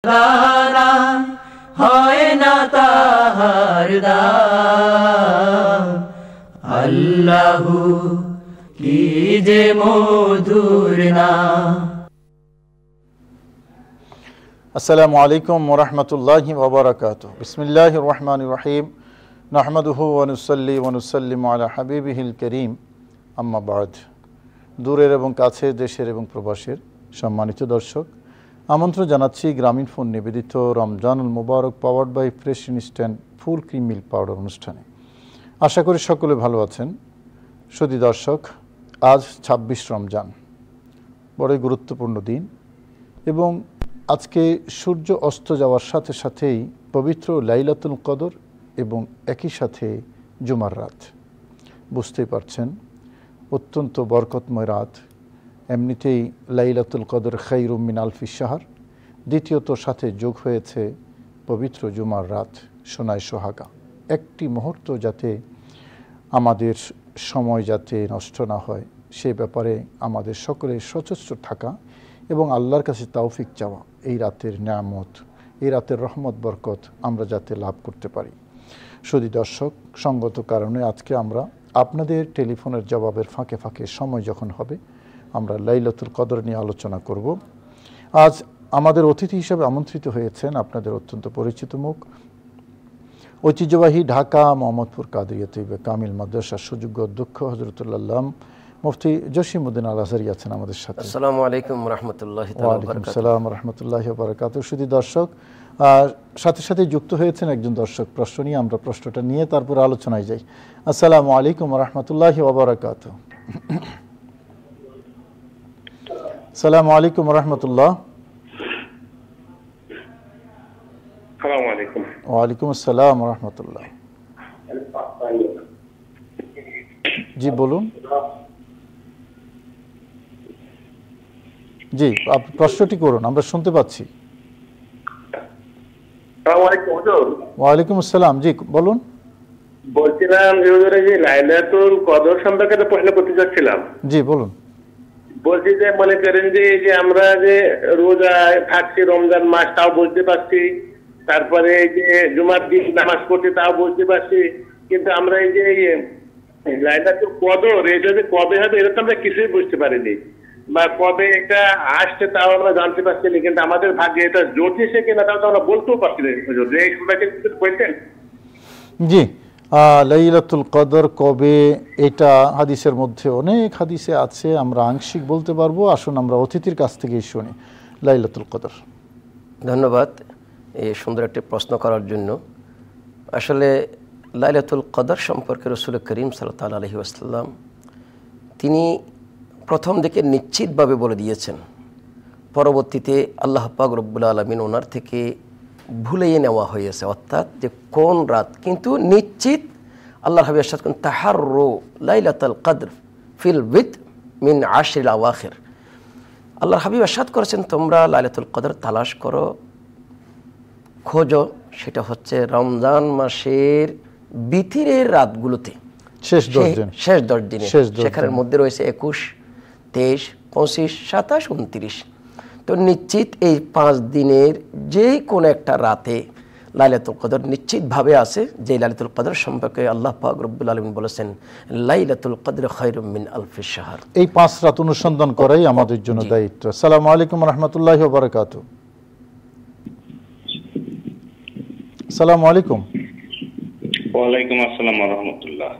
কানা হয় না তাহার দাম আল্লাহু কি যে মধুর নাম। আসসালামু আলাইকুম ওয়া রাহমাতুল্লাহি ওয়া বারাকাতুহু। বিসমিল্লাহির রহমানির রহিম। নাহমাদুহু ওয়া নুসাল্লি ওয়া নুসাল্লিমু আলা হাবিবিহিল কারীম। আম্মা বা'দ। দূরের এবং কাছের, দেশের এবং প্রবাসের সম্মানিত দর্শক, আমন্ত্রণ জানাচ্ছি গ্রামীণ ফোন নিবেদিত Ramzanul Mubarak powered by fresh instant full cream milk powder অনুষ্ঠানে। আশা করি সকলে ভালো আছেন। সুধী দর্শক, আজ ২৬ রমজান, বড়ই গুরুত্বপূর্ণ দিন এবং আজকে সূর্য অস্ত যাওয়ার সাথে সাথেই পবিত্র লাইলাতুল কদর এবং একই সাথে জুমার রাত। বুঝতেই পারছেন অত্যন্ত বরকতময় রাত। এমনিতেই লাইলাতুল কদর খায়রুম মিন আলফি শাহর, দ্বিতীয়ত সাথে যোগ হয়েছে পবিত্র জুমার রাত, সোনায় সোহাগা। একটি মুহূর্ত যাতে আমাদের সময় যাতে নষ্ট না হয় সে ব্যাপারে আমাদের সকলের সচেষ্ট থাকা এবং আল্লাহর কাছে তৌফিক চাওয়া, এই রাতের নিয়ামত, এই রাতের রহমত বরকত আমরা যাতে লাভ করতে পারি। সুধী দর্শক, সঙ্গত কারণে আজকে আমরা আপনাদের টেলিফোনের জবাবের ফাঁকে ফাঁকে সময় যখন হবে আমরা লাইলাতুল কদর নিয়ে আলোচনা করব। আজ আমাদের অতিথি হিসেবে আমন্ত্রিত হয়েছেন আপনাদের অত্যন্ত পরিচিত মুখ, ঐতিহ্যবাহী ঢাকা মোহাম্মদপুর কাদেরিয়া তৈয়বা কামিল মাদ্রাসার সুযোগ্য অধ্যক্ষ হযরতুল্লাহ মুফতি জসিমউদ্দিন আল আজহারী আছেন আমাদের সাথে। আসসালামু আলাইকুম ওয়া রাহমাতুল্লাহি ওয়া বারাকাতুহু। ওয়া আলাইকুম আসসালাম ওয়া রাহমাতুল্লাহি ওয়া বারাকাতুহু। সুধী দর্শক, সাথে সাথে যুক্ত হয়েছেন একজন দর্শক প্রশ্ন নিয়ে, আমরা প্রশ্নটা নিয়ে তারপর আলোচনায় যাই। আসসালামু আলাইকুম ওয়া রাহমাতুল্লাহি ওয়া বারাকাতুহু। আসসালামু আলাইকুম ওয়া রাহমাতুল্লাহ। আসসালামু আলাইকুম। ওয়া আলাইকুম আসসালাম ওয়া রাহমাতুল্লাহ। জি বলুন। জি, আপনি প্রশ্নটি করুন, আমরা শুনতে পাচ্ছি। আসসালামু আলাইকুম হুজুর। ওয়া আলাইকুম আসসালাম। জি বলুন। বলছিলাম যে হুজুর, যে লাইলাতুল কদর সম্পর্কে তো প্রশ্ন করতে চাচ্ছিলাম। জি বলুন। বলছি যে মনে করেন যে আমরা যে রোজা থাকছি রমজান মাস তাও বুঝতে পারছি, তারপরে এই যে জুমার দিন নামাজ পড়ছি তাও বুঝতে পারছি, কিন্তু আমরা এই যে লাইলাতুল কদর এটা যে কবে হবে এটা তো আমরা কিছুই বুঝতে পারিনি, বা কবে এটা আসছে তাও আমরা জানতে পারছি না, কিন্তু আমাদের ভাগ্যে এটা জুটেছে কিনা তাও তো আমরা বলতেও পারছি না হুজুর। এই সময়টা কিছু বলতেন? জি, লাইলাতুল কদর কবে, এটা হাদিসের মধ্যে অনেক হাদিসে আছে, আমরা আংশিক বলতে পারবো। আসুন আমরা অতিথির কাছ থেকেই শুনি লাইলাতুল কদর। ধন্যবাদ এই সুন্দর একটি প্রশ্ন করার জন্য। আসলে লাইলাতুল কদর সম্পর্কে রাসূল করিম সাল্লাল্লাহু আলাইহি ওয়াসাল্লাম তিনি প্রথম দিকে নিশ্চিতভাবে বলে দিয়েছেন, পরবর্তীতে আল্লাহ পাক রব্বুল আলামিন ওনার থেকে ভুলিয়ে নেওয়া হয়েছে, অর্থাৎ যে কোন রাত, কিন্তু নিশ্চিত আল্লাহর হাবিব ইরশাদ করেন তাহাররু লাইলাতুল কদর ফিল বিদ মিন আশরিল আওয়াখির। আল্লাহর হাবিব ইরশাদ করেছেন তোমরা লাইলাতুল কদর তালাশ করো, খোঁজো, সেটা হচ্ছে রমজান মাসের বিতিরের রাতগুলোতে, শেষ 10 দিনে। সেখানের মধ্যে রয়েছে 21, 23, 25, 27, 29। তো নিশ্চিত এই 5 দিনের যে কোনো একটা রাতে লাইলাতুল কদর নিশ্চিতভাবে আছে, যে লাইলাতুল কদর সম্পর্কে আল্লাহ পাক রব্বুল আলামিন বলেছেন লাইলাতুল কদর খায়রুম মিন আলফি শাহর। এই 5 রাত অনুসন্ধান করাই আমাদের জন্য দায়িত্ব। আসসালামু আলাইকুম ওয়া রাহমাতুল্লাহি ওয়া বারাকাতুহু। আসসালামু আলাইকুম। ওয়া আলাইকুম আসসালাম ওয়া রাহমাতুল্লাহ।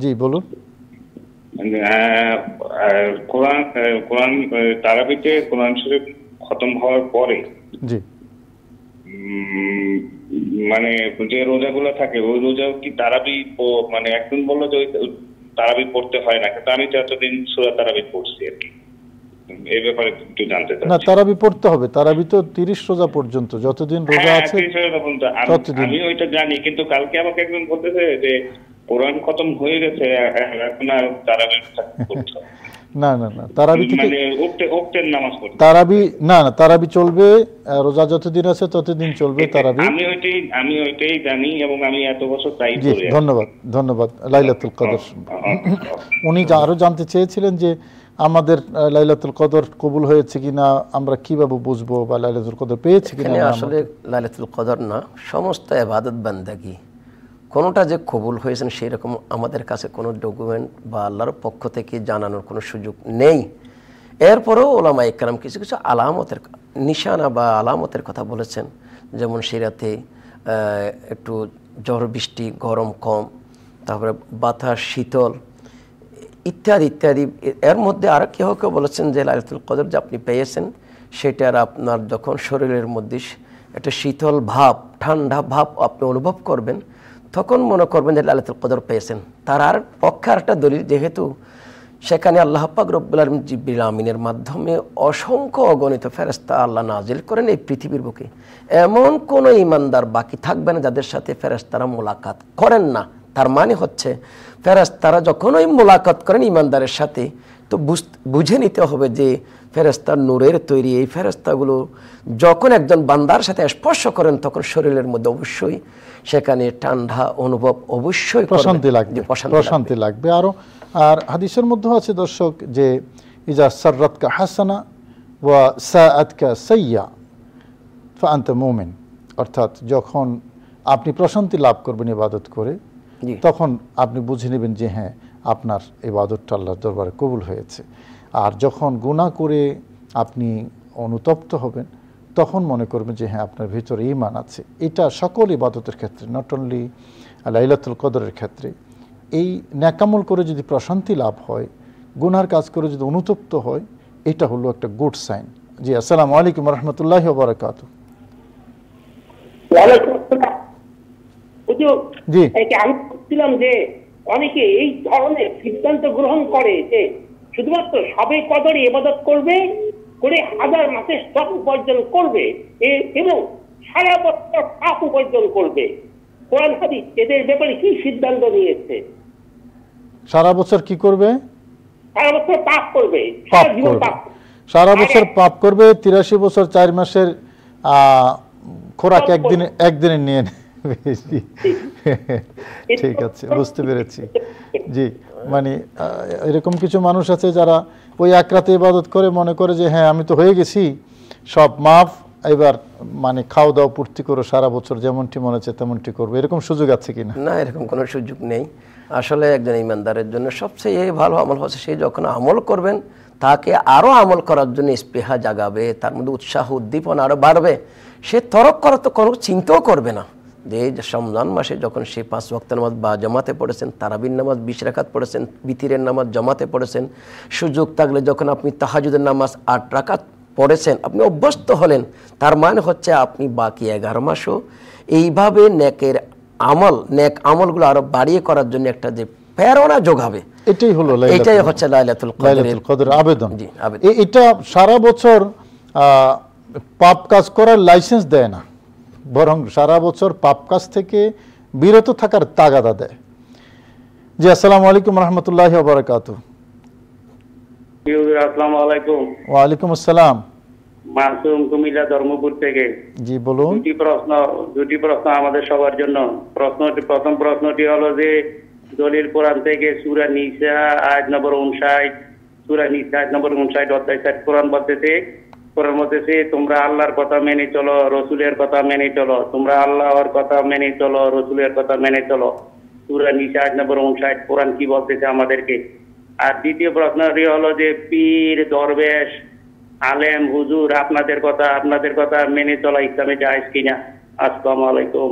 জি বলুন। কোরআন তারাবিতে কোরআন শরীফ খতম হওয়ার পরে জি মানে যে রোজাগুলো থাকে ওই রোজা কি তারাবি, মানে একজন বললো যে তারাবি পড়তে হয় না, কিন্তু আমি তো এতদিন সূরা তারাবি পড়ছি আর কি, এই ব্যাপারে একটু জানতে চাই। না, তারাবি পড়তে হবে। তারাবি তো 30 রোজা পর্যন্ত, যতদিন রোজা আছে ততদিন। আমি ওইটা জানি, কিন্তু কালকে আমাকে একজন বলতেছে যে কোরআন খতম হয়ে গেছে, এখন আর তারাবি পড়তে হবে। না না না, তারাবি থেকে মানে ওক্তের নামাজ পড়তে তারাবি না, তারাবি চলবে, রোজা যতদিন আছে ততদিন চলবে তারাবি। আমি ওইটাই জানি এবং আমি এত বছর তাই করি। ধন্যবাদ ধন্যবাদ। লাইলাতুল কদর উনি আরো জানতে চেয়েছিলেন যে আমাদের লাইলাতুল কদর কবুল হয়েছে কিনা আমরা কিভাবে বুঝবো, বা লাইলাতুল কদর পেয়েছি কিনা? আসলে লাইলাতুল কদর না, সমস্ত ইবাদত বান্দাগি কোনোটা যে কবুল হয়েছেন সেই রকম আমাদের কাছে কোনো ডকুমেন্ট বা আল্লাহর পক্ষ থেকে জানানোর কোনো সুযোগ নেই। এরপরেও ওলামা ইকরাম কিছু কিছু আলামতের নিশানা বা আলামতের কথা বলেছেন, যেমন সেই রাতে একটু ঝড় বৃষ্টি, গরম কম, তারপরে বাতাস শীতল ইত্যাদি ইত্যাদি। এর মধ্যে আর কেউ কেউ বলেছেন যে লাইলাতুল কদর যে আপনি পেয়েছেন সেটার আপনার যখন শরীরের মধ্যে একটা শীতল ভাব, ঠান্ডা ভাব আপনি অনুভব করবেন, তখন মনে করবেন যে লাইলাতুল কদর পেয়েছেন। তার আর পক্ষে আরেকটা দলিল, যেহেতু সেখানে আল্লাহ পাক রব্বুল আলামিন জিবরিল আমিনের মাধ্যমে অসংখ্য অগণিত ফেরেশতা আল্লাহ নাজিল করেন এই পৃথিবীর বুকে, এমন কোনো ইমানদার বাকি থাকবে না যাদের সাথে ফেরেশতারা মোলাকাত করেন না। তার মানে হচ্ছে ফেরেশতারা যখনই মোলাকাত করেন ইমানদারের সাথে, তো বুঝে নিতে হবে যে ফেরেশতার নূরের তৈরি এই ফেরেশতাগুলো যখন একজন বান্দার সাথে স্পর্শ করেন তখন শরীরের মধ্যে অবশ্যই সেখানে ঠান্ডা অনুভব, অবশ্যই প্রশান্তি লাগবে। আর হাদিসের মধ্যে আছে দর্শক যে ইজা সাররাতকা হাসানা ওয়া সাআতকা সাইয়্যা ফাআনতা মুমিন, অর্থাৎ যখন আপনি প্রশান্তি লাভ করবেন ইবাদত করে, তখন আপনি বুঝে নেবেন যে হ্যাঁ আপনার ইবাদতটা আল্লাহর দরবারে কবুল হয়েছে। আর যখন গুনাহ করে আপনি অনুতপ্ত হবেন তখন মনে করবেন যে হ্যাঁ আপনার ভিতরে ঈমান আছে। এটা সকল ইবাদতের ক্ষেত্রে, নট অনলি লাইলাতুল কদরের ক্ষেত্রে। এই নেকামল করে যদি প্রশান্তি লাভ হয়, গুনার কাজ করে যদি অনুতপ্ত হয়, এটা হলো একটা গুড সাইন। জি, আসসালামু আলাইকুম রহমতুল্লাহি ওয়া বারাকাতুহু। জি, আমি বলছিলাম যে অনেকে এই ধরনের সিদ্ধান্ত গ্রহণ করে যে শুধুমাত্র সবে কদরে ইবাদত করবে, করে হাজার মাসের সব উপার্জন করবে এবং সারা বছর পাপ উপার্জন করবে। কোরআন হাদিস এদের ব্যাপারে কি সিদ্ধান্ত নিয়েছে? সারা বছর কি করবে? সারা বছর পাপ করবে, সারা বছর পাপ করবে, 83 বছর 4 মাসের খোরাক একদিনে নিয়ে ঠিক আছে, বুঝতে পেরেছি। জি, মানে এরকম কিছু মানুষ আছে যারা ওই এক রাতে ইবাদত করে মনে করে যে হ্যাঁ আমি তো হয়ে গেছি, সব মাফ, এবার মানে খাও দাও পূর্তি করো, সারা বছর যেমনটি মনে হচ্ছে তেমনটি করবো। এরকম সুযোগ আছে কিনা? না, এরকম কোনো সুযোগ নেই। আসলে একজন ইমানদারের জন্য সবচেয়ে ভালো আমল হচ্ছে সে যখন আমল করবেন তাকে আরও আমল করার জন্য স্পৃহা জাগাবে, তার মধ্যে উৎসাহ উদ্দীপনা আরও বাড়বে। সে তরক করার তো কোনো চিন্তাও করবে না। যে রমজান মাসে যখন সে 5 ওয়াক্ত নামাজ বা জামাতে পড়েছেন, তারাবির নামাজ 20 রাকাত পড়েছেন, বিতিরের নামাজ জামাতে পড়েছেন, সুযোগ থাকলে যখন আপনি তাহাজ্জুদের নামাজ 8 রাকাত পড়েছেন, আপনি অভ্যস্ত হলেন, তার মানে হচ্ছে আপনি বাকি 11 মাসও এইভাবে নেক আমলগুলো আরো বাড়িয়ে করার জন্য একটা যে প্রেরণা যোগাবে, এটাই হচ্ছে লাইলাতুল কদরের আবেদন। এটা সারা বছর পাপ কাজ করার লাইসেন্স দেয় না, বরং সারা বছর পাপ কাজ থেকে বিরত থাকার তাগাদা দেয়। জি, আসসালামু আলাইকুম রহমতুল্লাহি ওয়া বারাকাতুহু। আসসালামু আলাইকুম। ওয়া আলাইকুম আসসালাম। মাসুম কুমিল্লা ধর্মপুর থেকে। জি, বলুন। দুটি প্রশ্ন আমাদের সবার জন্য। প্রথম প্রশ্নটি হলো যে দলিল কোরআন থেকে সূরা নিসা আয়াত নম্বর 59, সূরা নিসা আয়াত নম্বর 59 অধ্যায় 7 কোরআন বলতেছে তোমরা আল্লাহর কথা মেনে চলো, রসুলের কথা মেনে চলো। তোমরা আল্লাহর কথা মেনে চলো, রসুলের কথা মেনে চলো। সূরা নিসা আয়াত নম্বর 59 কোরআন কি বলতেছে আমাদেরকে? আর দ্বিতীয় প্রশ্নটি হলো যে পীর, দরবেশ, আলেম, হুজুর আপনাদের কথা মেনে চলা ইসলামে জায়েজ কিনা? আসসালামু আলাইকুম।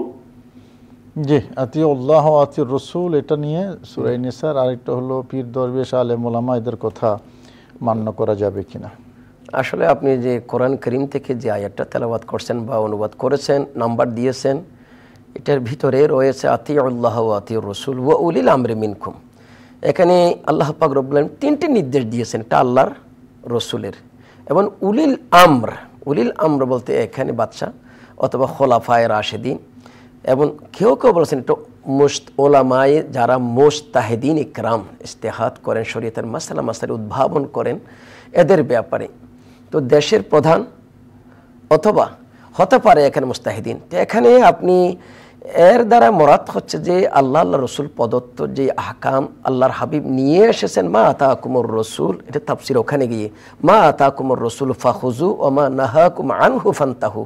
জি, আতিউল্লাহ ওয়া আতিউর রাসূল, এটা নিয়ে সূরা নিসার আরেকটা হলো পীর, দরবেশ, আলেম, ওলামা এদের কথা মান্য করা যাবে কিনা। আসলে আপনি যে কোরআন কারীম থেকে যে আয়াতটা তেলাওয়াত করছেন বা অনুবাদ করেছেন, নাম্বার দিয়েছেন, এটার ভিতরে রয়েছে আতিউল্লাহ ওয়া আতিউর রাসূল ওয়া উলিল আমরি মিনকুম। এখানে আল্লাহ পাক রব্বুল আলামিন 3টি নির্দেশ দিয়েছেন, এটা আল্লাহর, রসুলের এবং উলিল আমর বলতে এখানে বাদশাহ অথবা খোলাফায়ে রাশেদিন, এবং কেউ বলেছেন এটা ওলামায়ে যারা মুজতাহিদিন ইকরাম ইজতিহাদ করেন, শরীয়তের মাসালা উদ্ভাবন করেন, এদের ব্যাপারে। তো দেশের প্রধান অথবা হতে পারে এখানে মুজতাহিদিন। তো এখানে আপনি এর দ্বারা মুরাদ হচ্ছে যে আল্লাহ রসুল প্রদত্ত যে আহকাম আল্লাহর হাবিব নিয়ে এসেছেন, মা আতাকুমুর রসুল, এটা তাফসীর ওখানে গিয়ে মা আতাকুমুর রসুল ফাখুযু ওয়া মা নাহাকুম আনহু ফান্তাহু।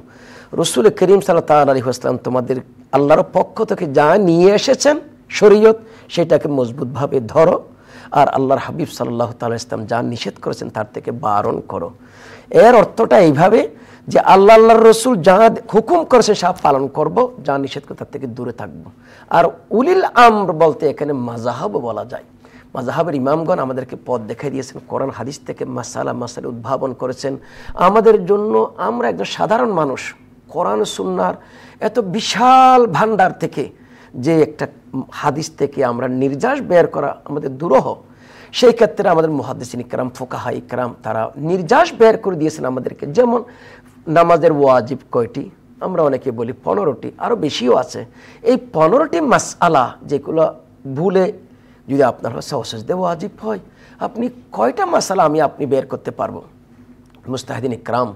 রসুল করিম সাল্লাল্লাহু আলাইহি ওয়াসাল্লাম তোমাদের আল্লাহর পক্ষ থেকে যা নিয়ে এসেছেন শরীয়ত, সেটাকে মজবুতভাবে ধরো, আর আল্লাহর হাবিব সাল্লাল্লাহু তাআলা ইসলাম যা নিষেধ করেছেন তার থেকে বারণ করো। এর অর্থটা এইভাবে যে আল্লাহর রসুল যা হুকুম করেছে সব পালন করব, যা নিষেধ করে তার থেকে দূরে থাকবো। আর উলিল আমর বলতে এখানে মাযহাবও বলা যায়। মাযহাবের ইমামগণ আমাদেরকে পথ দেখাই দিয়েছেন, কোরআন হাদিস থেকে মাসালা উদ্ভাবন করেছেন আমাদের জন্য। আমরা একজন সাধারণ মানুষ কোরআন সুন্নাহর এত বিশাল ভান্ডার থেকে যে একটা হাদিস থেকে আমরা নির্যাস বের করা আমাদের দুরূহ, সেই ক্ষেত্রে আমাদের মুহাদ্দিসিন ইকরাম, ফুকাহা ইকরাম তারা নির্যাস বের করে দিয়েছেন আমাদেরকে। যেমন নামাজের ওয়াজিব কয়টি? আমরা অনেকে বলি 15টি, আরও বেশিও আছে। এই 15টি মাসআলা যেগুলো ভুলে যদি আপনার সাজদা ওয়াজিব হয়, আপনি কয়টা মাসআলা আপনি বের করতে পারবো? মুস্তাহিদিন ইকরাম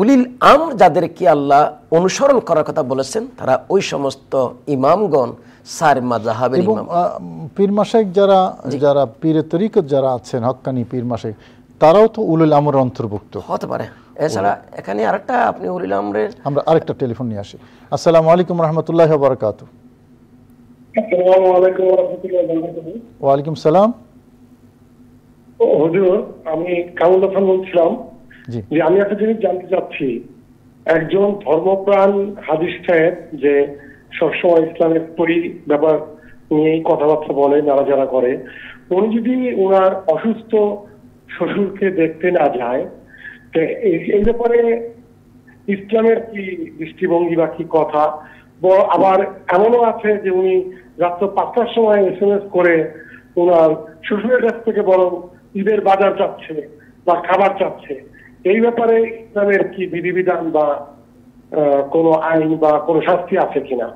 উলিল আমর যাদেরকে আল্লাহ অনুসরণ করার কথা বলেছেন, তারা ওই সমস্ত ইমামগণ সার মাযহাবের ইমাম। পীর মাশায়েখ যারা পীরে তরিকত যারা আছেন, হক্কানি পীর মাশায়েখ, তারাও তো উলুল আমর অন্তর্ভুক্ত হতে পারে। এছাড়া এখানে আরেকটা আপনি উলিল আমরের, আমরা আরেকটা টেলিফোন নিয়ে আসি। আসসালামু আলাইকুম রাহমাতুল্লাহি ওয়া বারাকাতুহু। আসসালামু আলাইকুম ওয়া রাহমাতুল্লাহি ওয়া বারাকাতুহু। ওয়া আলাইকুম সালাম। হুজুর, আমি কামরুল হাসান বলছিলাম। জি, যে আমি একটা জিনিস জানতে চাচ্ছি, একজন ধর্মপ্রাণ হাদিস সাহেব যে সবসময় ইসলামের ব্যাপার নিয়ে কথাবার্তা বলে, নাড়াচাড়া করে, উনি যদি ওনার অসুস্থ শ্বশুরকে দেখতে না যায়, এই ব্যাপারে ইসলামের কি দৃষ্টিভঙ্গি বা কি কথা? আবার এমনও আছে যে উনি রাত্র 5টার সময় SMS করে ওনার শ্বশুরের কাছ থেকে বরং ঈদের বাজার চাচ্ছে বা খাবার চাচ্ছে। এই ব্যাপারে ইসলামের কি বিধিবিধান বা কোনো আইন বা কোনো শাস্তি আছে কিনা?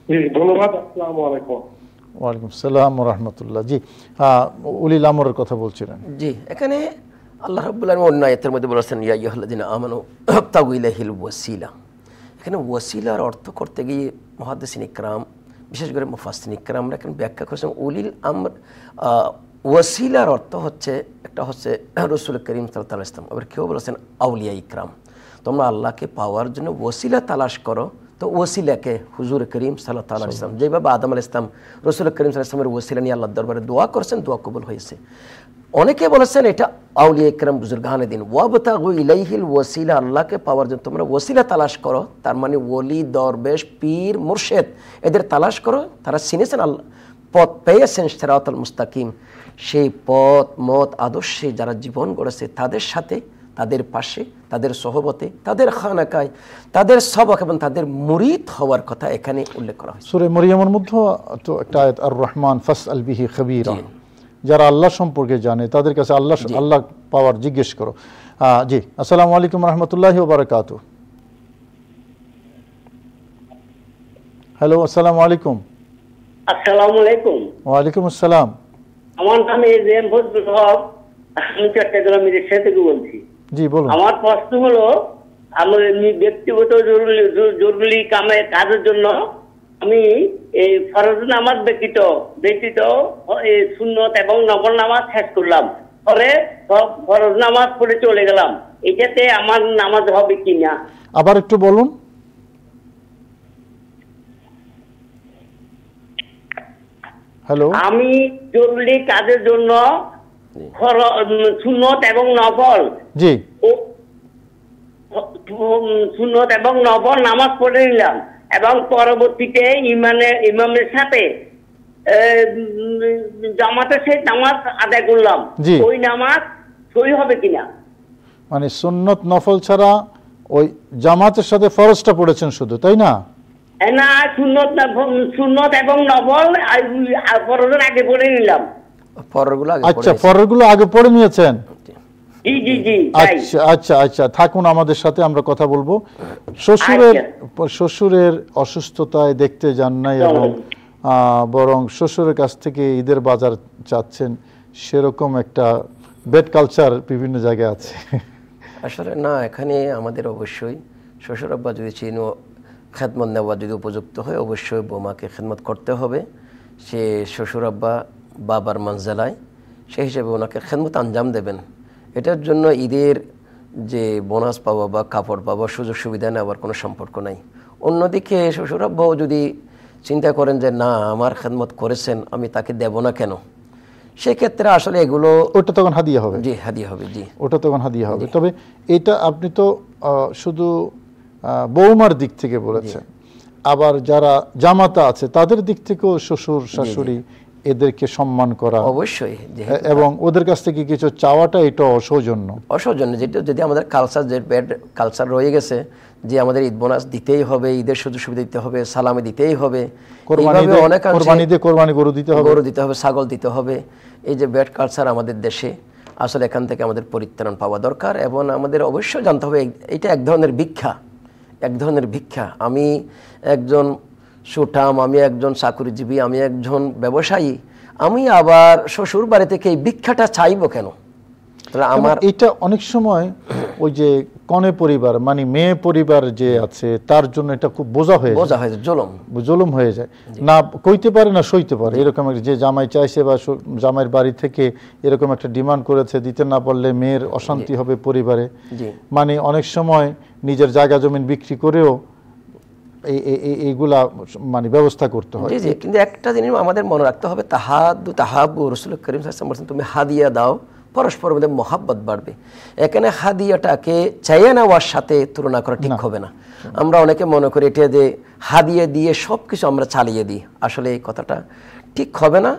জি, ধন্যবাদ। আসসালামু আলাইকুম। ওয়ালাইকুম সালাম ওয়া রাহমাতুল্লাহ। জি, উলিল আমরের কথা বলছিলেন। জি, এখানে আল্লাহ রাব্বুল আলামিন অন্য আয়াতের মধ্যে বলেছেন ইয়া আইয়ুহাল্লাযিনা আমানু ইবতাগু ইলাইহিল ওয়াসিলা। এখানে ওয়াসিলার অর্থ করতে গিয়ে মুহাদ্দিসিন ইকরাম, বিশেষ করে মুফাসসিরিন ইকরাম এখানে ব্যাখ্যা করেছেন উলিল আমর ওয়াসিলার অর্থ হচ্ছে, একটা হচ্ছে রাসূল করিম সাল্লাল্লাহু আলাইহি ওয়াসাল্লাম, আবার কেউ বলেছেন আউলিয়া ইকরাম। তোমরা আল্লাহকে পাওয়ার জন্য ওয়াসিলা তালাশ করো, তো ওয়াসিলাকে হুজুর করিম সাল্লাল্লাহু আলাইহি ওয়াসাল্লাম, যেভাবে আদম আলাইহিস সালাম রাসূল করিম সাল্লাল্লাহু আলাইহি ওয়াসাল্লামের ওয়াসিলা নিয়ে আল্লাহর দরবারে দোয়া করেছেন, দোয়া কবুল হয়েছে। অনেকে বলেছেন এটা আউলিয়া ইকরাম বুজুর্গানে দিন, ওয়াবতাগু ইলাইহিল ওয়াসিলা, আল্লাহকে পাওয়ার জন্য তোমরা ওয়াসিলা তালাশ করো, তার মানে ওলি, দরবেশ, পীর, মুর্শেদ এদের তালাশ করো। তারা চিনেছেন আল্লাহ পথ পেয়েছেন সিরাতাল মুস্তাকিম, সেই পথ মত আদর্শে যারা জীবন গড়েছে তাদের সাথে, তাদের পাশে, তাদের সহবতে, তাদের খানাকায়, তাদের সবক এবং তাদের মুরিদ হওয়ার কথা এখানে উল্লেখ করা হয়েছে। সূরা মরিয়মের মধ্যে তো একটা আয়াত, আর রহমান ফাসআল বিহি খাবীরা, যারা আল্লাহ সম্পর্কে জানে তাদের কাছে আল্লাহ পাওয়ার জিজ্ঞেস করো। জি, আসসালামু আলাইকুম রাহমাতুল্লাহি ওয়া বারাকাতুহু। হ্যালো, আসসালামু আলাইকুম। আসসালামু আলাইকুম। ওয়া আলাইকুম আসসালাম। আমার নাম এজেম ফজলুল হক, আমি চট্টগ্রাম মিরসরাই থেকে বলছি। জি, বলুন। আমার প্রশ্ন হলো, আমার ব্যক্তিগত জরুরি কাজের জন্য আমি এই ফরজ নামাজ ব্যতীত সুন্নত এবং নফল নামাজ শেষ করলাম, পরে ফরজ নামাজ পড়ে চলে গেলাম, এটাতে আমার নামাজ হবে কিনা? আবার একটু বলুন। হ্যালো, আমি জরুরি কাজের জন্য সুন্নত এবং নফল, জি, সুন্নত এবং নফল নামাজ পড়ে নিলাম এবং পরবর্তীতে ইমামের সাথে জামাতের সেই নামাজ আদায় করলাম, ওই নামাজ সই হবে কিনা? মানে সুন্নত নফল ছাড়া ওই জামাতের সাথে ফরজটা পড়েছেন শুধু, তাই না? না, সুন্নত এবং নফল ফরজের আগে পড়ে নিলাম। আচ্ছা, ফরজগুলো আগে পড়ে নিয়েছেন। জি জি জি। আচ্ছা আচ্ছা আচ্ছা, থাকুন আমাদের সাথে, আমরা কথা বলবো। শ্বশুরের অসুস্থতায় দেখতে যান নাই এবং বরং শ্বশুরের কাছ থেকে ঈদের বাজার চাচ্ছেন, সেরকম একটা বেড কালচার বিভিন্ন জায়গায় আছে। আসলে না, এখানে আমাদের অবশ্যই শ্বশুর আব্বা যদি খেদমত নেওয়া যদি উপযুক্ত হয় অবশ্যই বৌমাকে খেদমত করতে হবে। সে শ্বশুর আব্বা বাবার মঞ্জেলায়, সেই হিসেবে ওনাকে খেদমত আঞ্জাম দেবেন। এটার জন্য ঈদের যে বোনাস পাওয়া বা কাপড় পাওয়া সুযোগ সুবিধা নেওয়ার কোনো সম্পর্ক নাই। অন্যদিকে শ্বশুর আব্বাও যদি চিন্তা করেন যে না আমার খেদমত করেছেন আমি তাকে দেব না কেন, সেক্ষেত্রে আসলে এগুলো ওটা তখন হাদিয়া হবে। জি হাদিয়া হবে, জি ওটা তখন হাদিয়া হবে। তবে এটা আপনি তো শুধু বৌমার দিক থেকে বলেছেন, আবার যারা জামাতা আছে তাদের দিক থেকেও শ্বশুর শাশুড়ি এদেরকে সম্মান করা অবশ্যই, এবং ওদের কাছ থেকে কিছু চাওয়াটা এটা অসৌজন্য। যেটা যদি আমাদের কালচার, যে ব্যাড কালচার রয়ে গেছে যে আমাদের ঈদ বোনাস দিতেই হবে, ঈদের সুযোগ সুবিধা দিতে হবে, সালামি দিতেই হবে, কোরবানি গরু দিতে হবে, ছাগল দিতে হবে, এই যে ব্যাড কালচার আমাদের দেশে, আসলে এখান থেকে আমাদের পরিত্রাণ পাওয়া দরকার। এবং আমাদের অবশ্যই জানতে হবে এটা এক ধরনের ভিক্ষা, এক ধরনের ভিক্ষা। আমি একজন সুঠাম, আমি একজন চাকুরিজীবী, আমি একজন ব্যবসায়ী, আমি আবার শ্বশুর বাড়ি থেকে এই ভিক্ষাটা চাইবো কেন? আমার এটা অনেক সময় ওই যে কনে পরিবার মানে মেয়ে পরিবার যে আছে তার জন্য এটা খুব বোঝা হয়ে যায়, জুলুম হয়ে যায়, না কইতে পারে না সইতে পারে। এরকম যে জামাই চাইছে বা জামাইয়ের বাড়ি থেকে এরকম একটা ডিমান্ড করেছে, দিতে না পারলে মেয়ের অশান্তি হবে পরিবারে, মানে অনেক সময় নিজের জায়গা জমিন বিক্রি করেও এইগুলা মানে ব্যবস্থা করতে হয়। জি জি, কিন্তু একটা জিনিস আমাদের মনে রাখতে হবে, তাহাব্বু রাসূল করিম সাল্লাল্লাহু আলাইহি ওয়াসাল্লাম, তুমি হাদিয়া দাও, পরস্পরের মধ্যে মহাব্বত বাড়বে। এখানে হাদিয়াটাকে চাইয়ে নেওয়ার সাথে তুলনা করা ঠিক হবে না। আমরা অনেকে মনে করি এটা যে হাদিয়া দিয়ে সব কিছু আমরা চালিয়ে দিই, আসলে এই কথাটা ঠিক হবে না।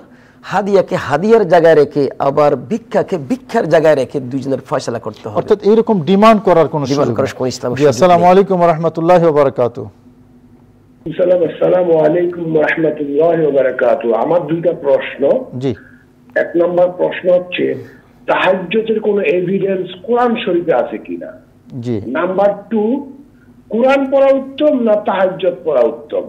হাদিয়াকে হাদিয়ার জায়গায় রেখে আবার ভিক্ষাকে ভিক্ষার জায়গায় রেখে দুইজনের ফয়সালা করতে হবে। অর্থাৎ এরকম ডিমান্ড করার কোনো সুযোগ নেই। আসসালামু আলাইকুম ওয়া রাহমাতুল্লাহি ওয়া বারাকাতুহু। আসসালামু আলাইকুম ওয়া রাহমাতুল্লাহি ওয়া বারাকাতুহু। আমার দুইটা প্রশ্ন। জি। এক নম্বর প্রশ্ন হচ্ছে তাহাজ্জুদের কোনো এভিডেন্স কোরআন শরীফে আছে কিনা? জি। নাম্বার 2, কোরআন পড়া উত্তম না তাহাজ্জুদ পড়া উত্তম?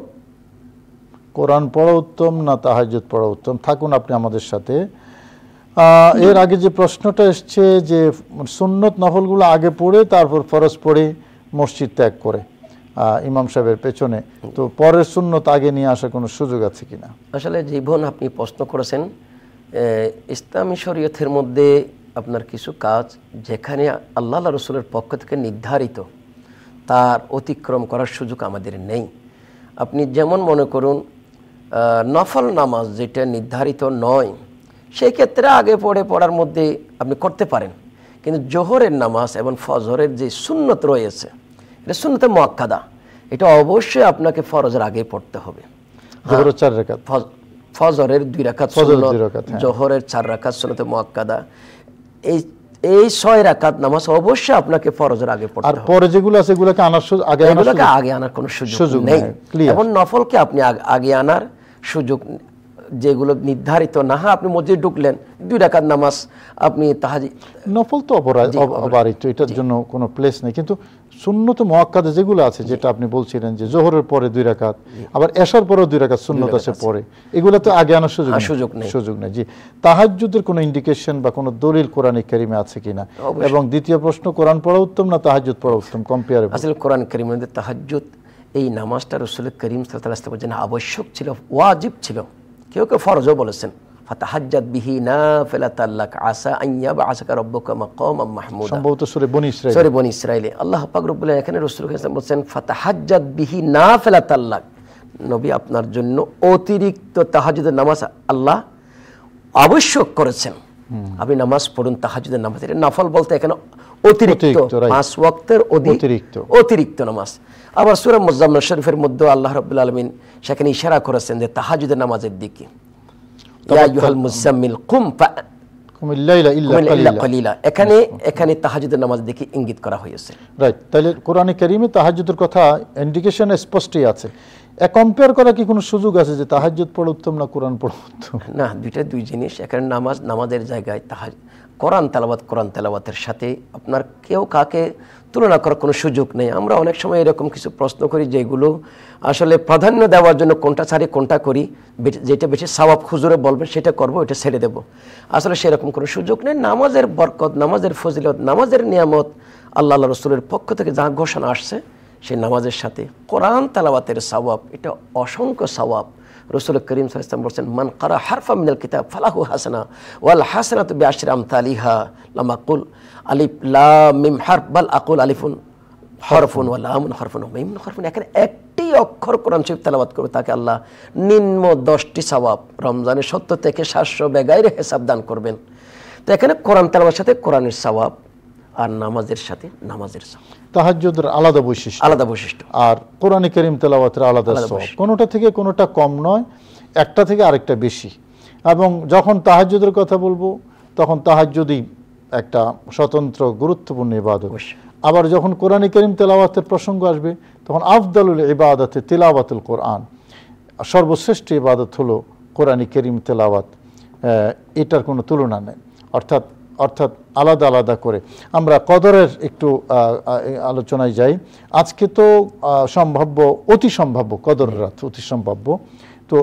কোরআন পড়া উত্তম না তাহাজ্জুদ পড়া উত্তম? থাকুন আপনি আমাদের সাথে। এর আগে যে প্রশ্নটা এসছে যে সুন্নত নফলগুলো আগে পড়ে তারপর ফরজ পড়ে মসজিদ ত্যাগ করে ইমাম সাহেবের পেছনে, তো পরের সুন্নত আগে নিয়ে আসার কোনো সুযোগ আছে কিনা? আসলে জীবন আপনি প্রশ্ন করেছেন, ইসলামী শরীয়তের মধ্যে আপনার কিছু কাজ যেখানে আল্লাহ রাসূলের পক্ষ থেকে নির্ধারিত, তার অতিক্রম করার সুযোগ আমাদের নেই। আপনি যেমন মনে করুন নফল নামাজ যেটা নির্ধারিত নয়, সেই ক্ষেত্রে আগে পড়ার মধ্যে আপনি করতে পারেন, কিন্তু জোহরের নামাজ এবং ফজরের যে সুন্নত রয়েছে, এটা সুন্নতে মুআক্কাদা, এটা অবশ্যই আপনাকে ফরজের আগে পড়তে হবে। জোহরের 4 রাকাত, ফজরের 2 রাকাত সুন্নত, জোহরের 4 রাকাত সুন্নতে মুআক্কাদা, এই 6 রাকাত নামাজ অবশ্যই আপনাকে ফরজের আগে পড়তে হবে। আর পরে যেগুলো আছে এগুলোকে আগে আনার কোনো সুযোগ নেই। এবং নফলকে আপনি আগে আনার সুযোগ, যেগুলো নির্ধারিত না, আপনি মসজিদে ঢুকলেন 2 রাকাত নামাজ আপনি তাহাজ্জুদ, নফল তো অবারিত, এটার জন্য কোনো প্লেস নেই। কিন্তু সুন্নত মুআক্কাদা যেগুলো আছে, যেটা আপনি বলছিলেন যে জোহরের পরে 2 রাকাত, আবার এশার পরেও 2 রাকাত সুন্নত আছে পরে, এগুলো তো আগে আনার সুযোগ নেই। জি। তাহাজ্জুদের কোনো ইন্ডিকেশন বা কোনো দলিল কোরআনে কারিমে আছে কিনা? এবং দ্বিতীয় প্রশ্ন, কোরআন পড়া উত্তম না তাহাজ্জুদ পড়া উত্তম? কম্পেয়ারেবল। আসলে কোরআন কারিমের মধ্যে তাহাজ্জুদ এই নামাজটা রাসূল করিম সাল্লাল্লাহু আলাইহি ওয়াসাল্লামের জন্য আবশ্যক ছিল, ওয়াজিব ছিল, কেউ কেউ ফরজও বলেছেন। ফাতাহাজ্জাদ বিহি নাফিলাতাল লাক আসা আন ইয়াবআসাকা রাব্বুকা মাকামান মাহমুদা, সম্ভবত সূরা বনী ইসরাঈলে আল্লাহ পাক রব্বুল আলামিন এখানে রাসূল কাছে বলেন ফাতাহাজ্জাদ বিহি নাফিলাতাল লাক, নবী আপনার জন্য অতিরিক্ত তাহাজ্জুদের নামাজ আল্লাহ আবশ্যক করেছেন, আপনি নামাজ পড়ুন তাহাজ্জুদের নামাজ। এটা নফল বলতে এখানে অতিরিক্ত 5 ওয়াক্তের অতিরিক্ত নামাজ। আবার সূরা মুজাম্মিল শরীফের মধ্যে আল্লাহ রাব্বুল আলামিন সেখানে ইশারা করেছেন যে তাহাজ্জুদের নামাজের দিকে, ইয়া আইয়ুহাল মুজাম্মিল কুম ইল্লাইলা ইল্লা কালিলা, এখানে তাহাজ্জুদের নামাজ দেখে ইঙ্গিত করা হয়েছে। রাইট। তাহলে কোরআনে কারিমে তাহাজ্জুদের কথা ইন্ডিকেশন স্পষ্টই আছে। কম্পেয়ার করা কি কোনো সুযোগ আছে যে তাহাজ্জুদ পড়া উত্তম না কোরআন পড়া উত্তম? না, দুই জিনিস। এখানে নামাজের জায়গায় কোরআন তেলাওয়াতের সাথে আপনার কেউ কাকে তুলনা করার কোনো সুযোগ নেই। আমরা অনেক সময় এরকম কিছু প্রশ্ন করি যেগুলো আসলে প্রাধান্য দেওয়ার জন্য কোনটা ছাড়ি কোনটা করি, যেটা বেশি সওয়াব হুজুরে বলবেন সেটা করব, এটা ছেড়ে দেব, আসলে সেরকম কোনো সুযোগ নেই। নামাজের বরকত, নামাজের ফজিলত, নামাজের নিয়ামত আল্লাহ রাসূলের পক্ষ থেকে যা ঘোষণা আসছে সেই নামাজের সাথে কোরআন তেলাওয়াতের সওয়াব, এটা অসংখ্য সওয়াব। রাসূল করিম সাল্লাল্লাহু আলাইহি ওয়াসাল্লাম বলেছেন, মান কারা হারফা মিনাল কিতাব ফালাহু হাসানা ওয়াল হাসানাতু বিআশরি আমসালিহা লাম আকুল আলিফ লাম মিম হারফ বাল আকুল আলিফুন হরফুন ওয়া লামুন হরফুন ওয়া মিমুন হরফুন। এখানে একটি অক্ষর কোরআন শরীফ তেলাওয়াত করবে তাকে আল্লাহ নিম্ন 10টি সওয়াব, রমজানের 70 থেকে 700 বেগাইরে হিসাব দান করবেন। তো এখানে কোরআন তেলাওয়াতের সাথে কোরআনের সওয়াব আর নামাজের সাথে নামাজের সওয়াব। তাহাজ্জুদের আলাদা বৈশিষ্ট্য, আলাদা বৈশিষ্ট্য, আর কোরআন কারীম তেলাওয়াতের আলাদা সওয়াব। কোনোটা থেকে কোনোটা কম নয়, একটা থেকে আরেকটা বেশি। এবং যখন তাহাজ্জুদের কথা বলবো তখন তাহাজ্জুদই একটা স্বতন্ত্র গুরুত্বপূর্ণ ইবাদত। আবার যখন কোরআন কারীম তেলাওয়াতের প্রসঙ্গ আসবে তখন আফদালুল ইবাদাতে তিলাওয়াতুল কোরআন, সর্বশ্রেষ্ঠ ইবাদত হলো কোরআন কারীম তেলাওয়াত, এটার কোনো তুলনা নেই। অর্থাৎ আলাদা আলাদা করে আমরা কদরের একটু আলোচনায় যাই। আজকে তো সম্ভাব্য, অতি সম্ভাব্য কদর রাত, অতি সম্ভাব্য। তো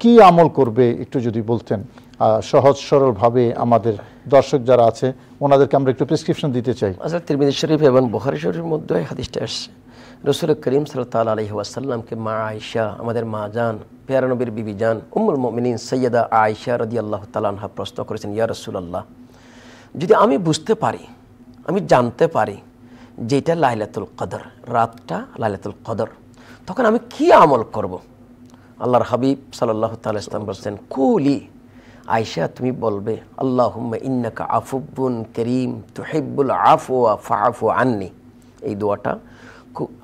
কি আমল করবে একটু যদি বলতেন সহজ সরলভাবে, আমাদের দর্শক যারা আছে ওনাদেরকে আমরা একটু প্রেসক্রিপশন দিতে চাই। আচ্ছা, তিরমিজি শরীফ এবং বুখারী শরীফের মধ্যে হাদিসটা আসছে, রাসূল করিম সাল্লাল্লাহু আলাইহি ওয়াসাল্লামকে মা আয়েশা, আমাদের মা জান, পেয়ারা নবীর বিবি জান উম্মুল মুমিনিন সাইয়্যিদা আয়েশা রাদিয়াল্লাহু তাআলা আনহা প্রশ্ন করেছেন, ইয়া রাসূলুল্লাহ, যদি আমি বুঝতে পারি, আমি জানতে পারি যে এটা লাইলাতুল কদর, রাতটা লাইলাতুল কদর, তখন আমি কি আমল করব? আল্লাহর হাবিব সাল্লাল্লাহু তাআলা ইসলাম বলছেন, কুলি আয়েশা, তুমি বলবে আল্লাহুম্মা ইন্নাকা আফুবুন কারীম তুহিব্বুল আফওয়া ফাআফু আন্নি। এই দোয়াটা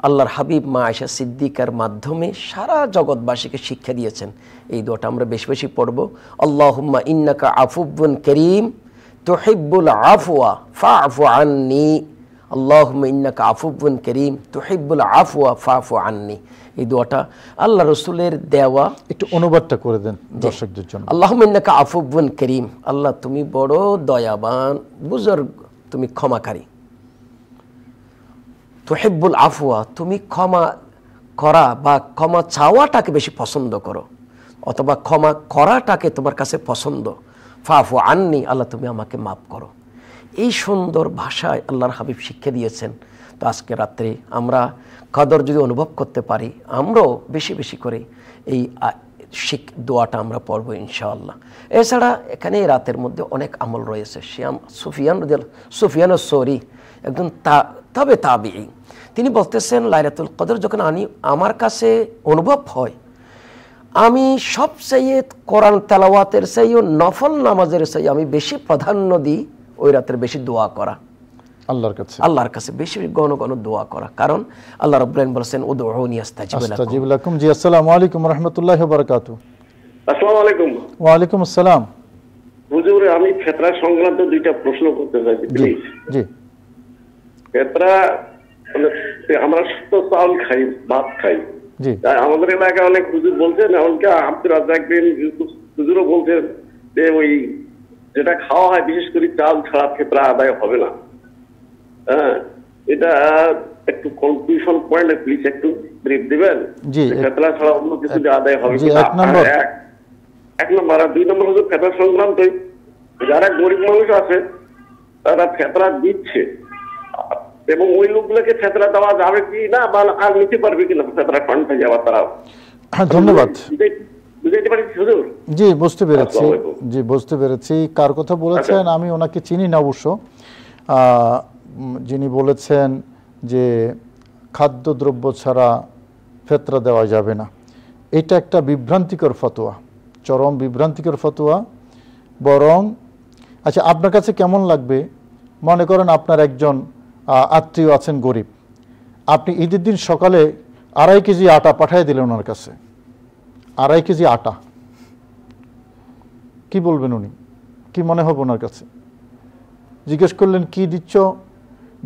আল্লাহর হাবিব মা আয়েশা সিদ্দিকার মাধ্যমে সারা জগৎবাসীকে শিক্ষা দিয়েছেন। এই দোয়াটা আমরা বেশি বেশি পড়ব। আল্লাহুম্মা ইন্নাকা আফুবুন কারীম তুহিব্বুল আফওয়া ফাআফু আন্নি, আল্লাহুম্মা ইন্নাকা আফুবুন কারীম তুহিব্বুল আফওয়া ফাআফু আন্নি। এই দোয়াটা আল্লাহ রাসূলের দেওয়া। একটু অনুবাদটা করে দেন দর্শকদের জন্য। আল্লাহুম্মা ইন্নাকা আফুবুন কারীম, আল্লাহ তুমি বড় দয়াবান, বুজুর্গ, তুমি ক্ষমাকারী। তুহিব্বুল আফওয়া, তুমি ক্ষমা করা বা ক্ষমা চাওয়াটাকে বেশি পছন্দ করো, অথবা ক্ষমা করাটাকে তোমার কাছে পছন্দ। ফাআফু আন্নি, আল্লাহ তুমি আমাকে মাফ করো। এই সুন্দর ভাষায় আল্লাহর হাবিব শিক্ষা দিয়েছেন। তো আজকে রাত্রে আমরা কদর যদি অনুভব করতে পারি, আমরাও বেশি বেশি করে এই দোয়াটা আমরা পড়ব ইনশাআল্লাহ। এছাড়া এখানে রাতের মধ্যে অনেক আমল রয়েছে। সুফিয়ান সৌরি একজন তবে তাবিঈ, তিনি বলতেছেন লাইলাতুল কদর যখন আমার কাছে অনুভব হয়, আমি সবচেয়ে কোরআন তেলাওয়াতের চেয়ে নফল নামাজের চেয়ে আমি বেশি প্রাধান্য দিই ওই রাতের বেশি দোয়া করা, আল্লাহর কাছে বেশি ঘন ঘন দোয়া করা। কারণ আল্লাহ রাব্বুল আলামিন বলেছেন উদউনি আস্তাজিব লাকুম। জি, আসসালামু আলাইকুম ওয়া রাহমাতুল্লাহি ওয়া বারাকাতুহু। আসসালামু আলাইকুম। ওয়া আলাইকুম আসসালাম। হুজুর, আমি ফিতরা সংক্রান্ত দুইটা প্রশ্ন করতে চাইছি প্লিজ। জি। ফিতরা মানে আমরা শুধু চাউল খাই, ভাত খাই। জি। আমাদের এলাকায় অনেক হুজুর বলছেন, এমনকি আব্দুর রাজ্জাক বিন ইউসুফ হুজুরও বলছেন যে ওই যেটা খাওয়া হয় বিশেষ করে চাল ছাড়া ফিতরা আদায় হবে না। হ্যাঁ, এটা একটু কনফিউশন পয়েন্ট, প্লিজ একটু ব্রিফ দিবেন। জি। ফিতরা ছাড়া অন্য কিছু আদায় হবে জি, এক নম্বর। আর দুই নম্বর হুজুর, ফিতরা সংক্রান্তই যারা গরিব মানুষ আছে তারা ফিতরা দিচ্ছে, এবং ওই লোকগুলোকে ফিতরা দেওয়া যাবে কি না বা আর নিতে পারবে কিনা ফিতরা ফান্ডে যাওয়া তারা। ধন্যবাদ। বুঝতে পারছি হুজুর? জি, বুঝতে পেরেছি। জি, বুঝতে পেরেছি কার কথা বলেছেন। আমি ওনাকে চিনি না অবশ্য। যিনি বলেছেন যে খাদ্যদ্রব্য ছাড়া ফিতরা দেওয়া যাবে না, এটা একটা বিভ্রান্তিকর ফতোয়া, চরম বিভ্রান্তিকর ফতোয়া। বরং আচ্ছা, আপনার কাছে কেমন লাগবে, মনে করেন আপনার একজন আত্মীয় আছেন গরিব, আপনি ঈদের দিন সকালে 2.5 কেজি আটা পাঠিয়ে দিলেন ওনার কাছে, 2.5 কেজি আটা, কি বলবেন উনি? কি মনে হবে ওনার কাছে? জিজ্ঞেস করলেন কি দিচ্ছ?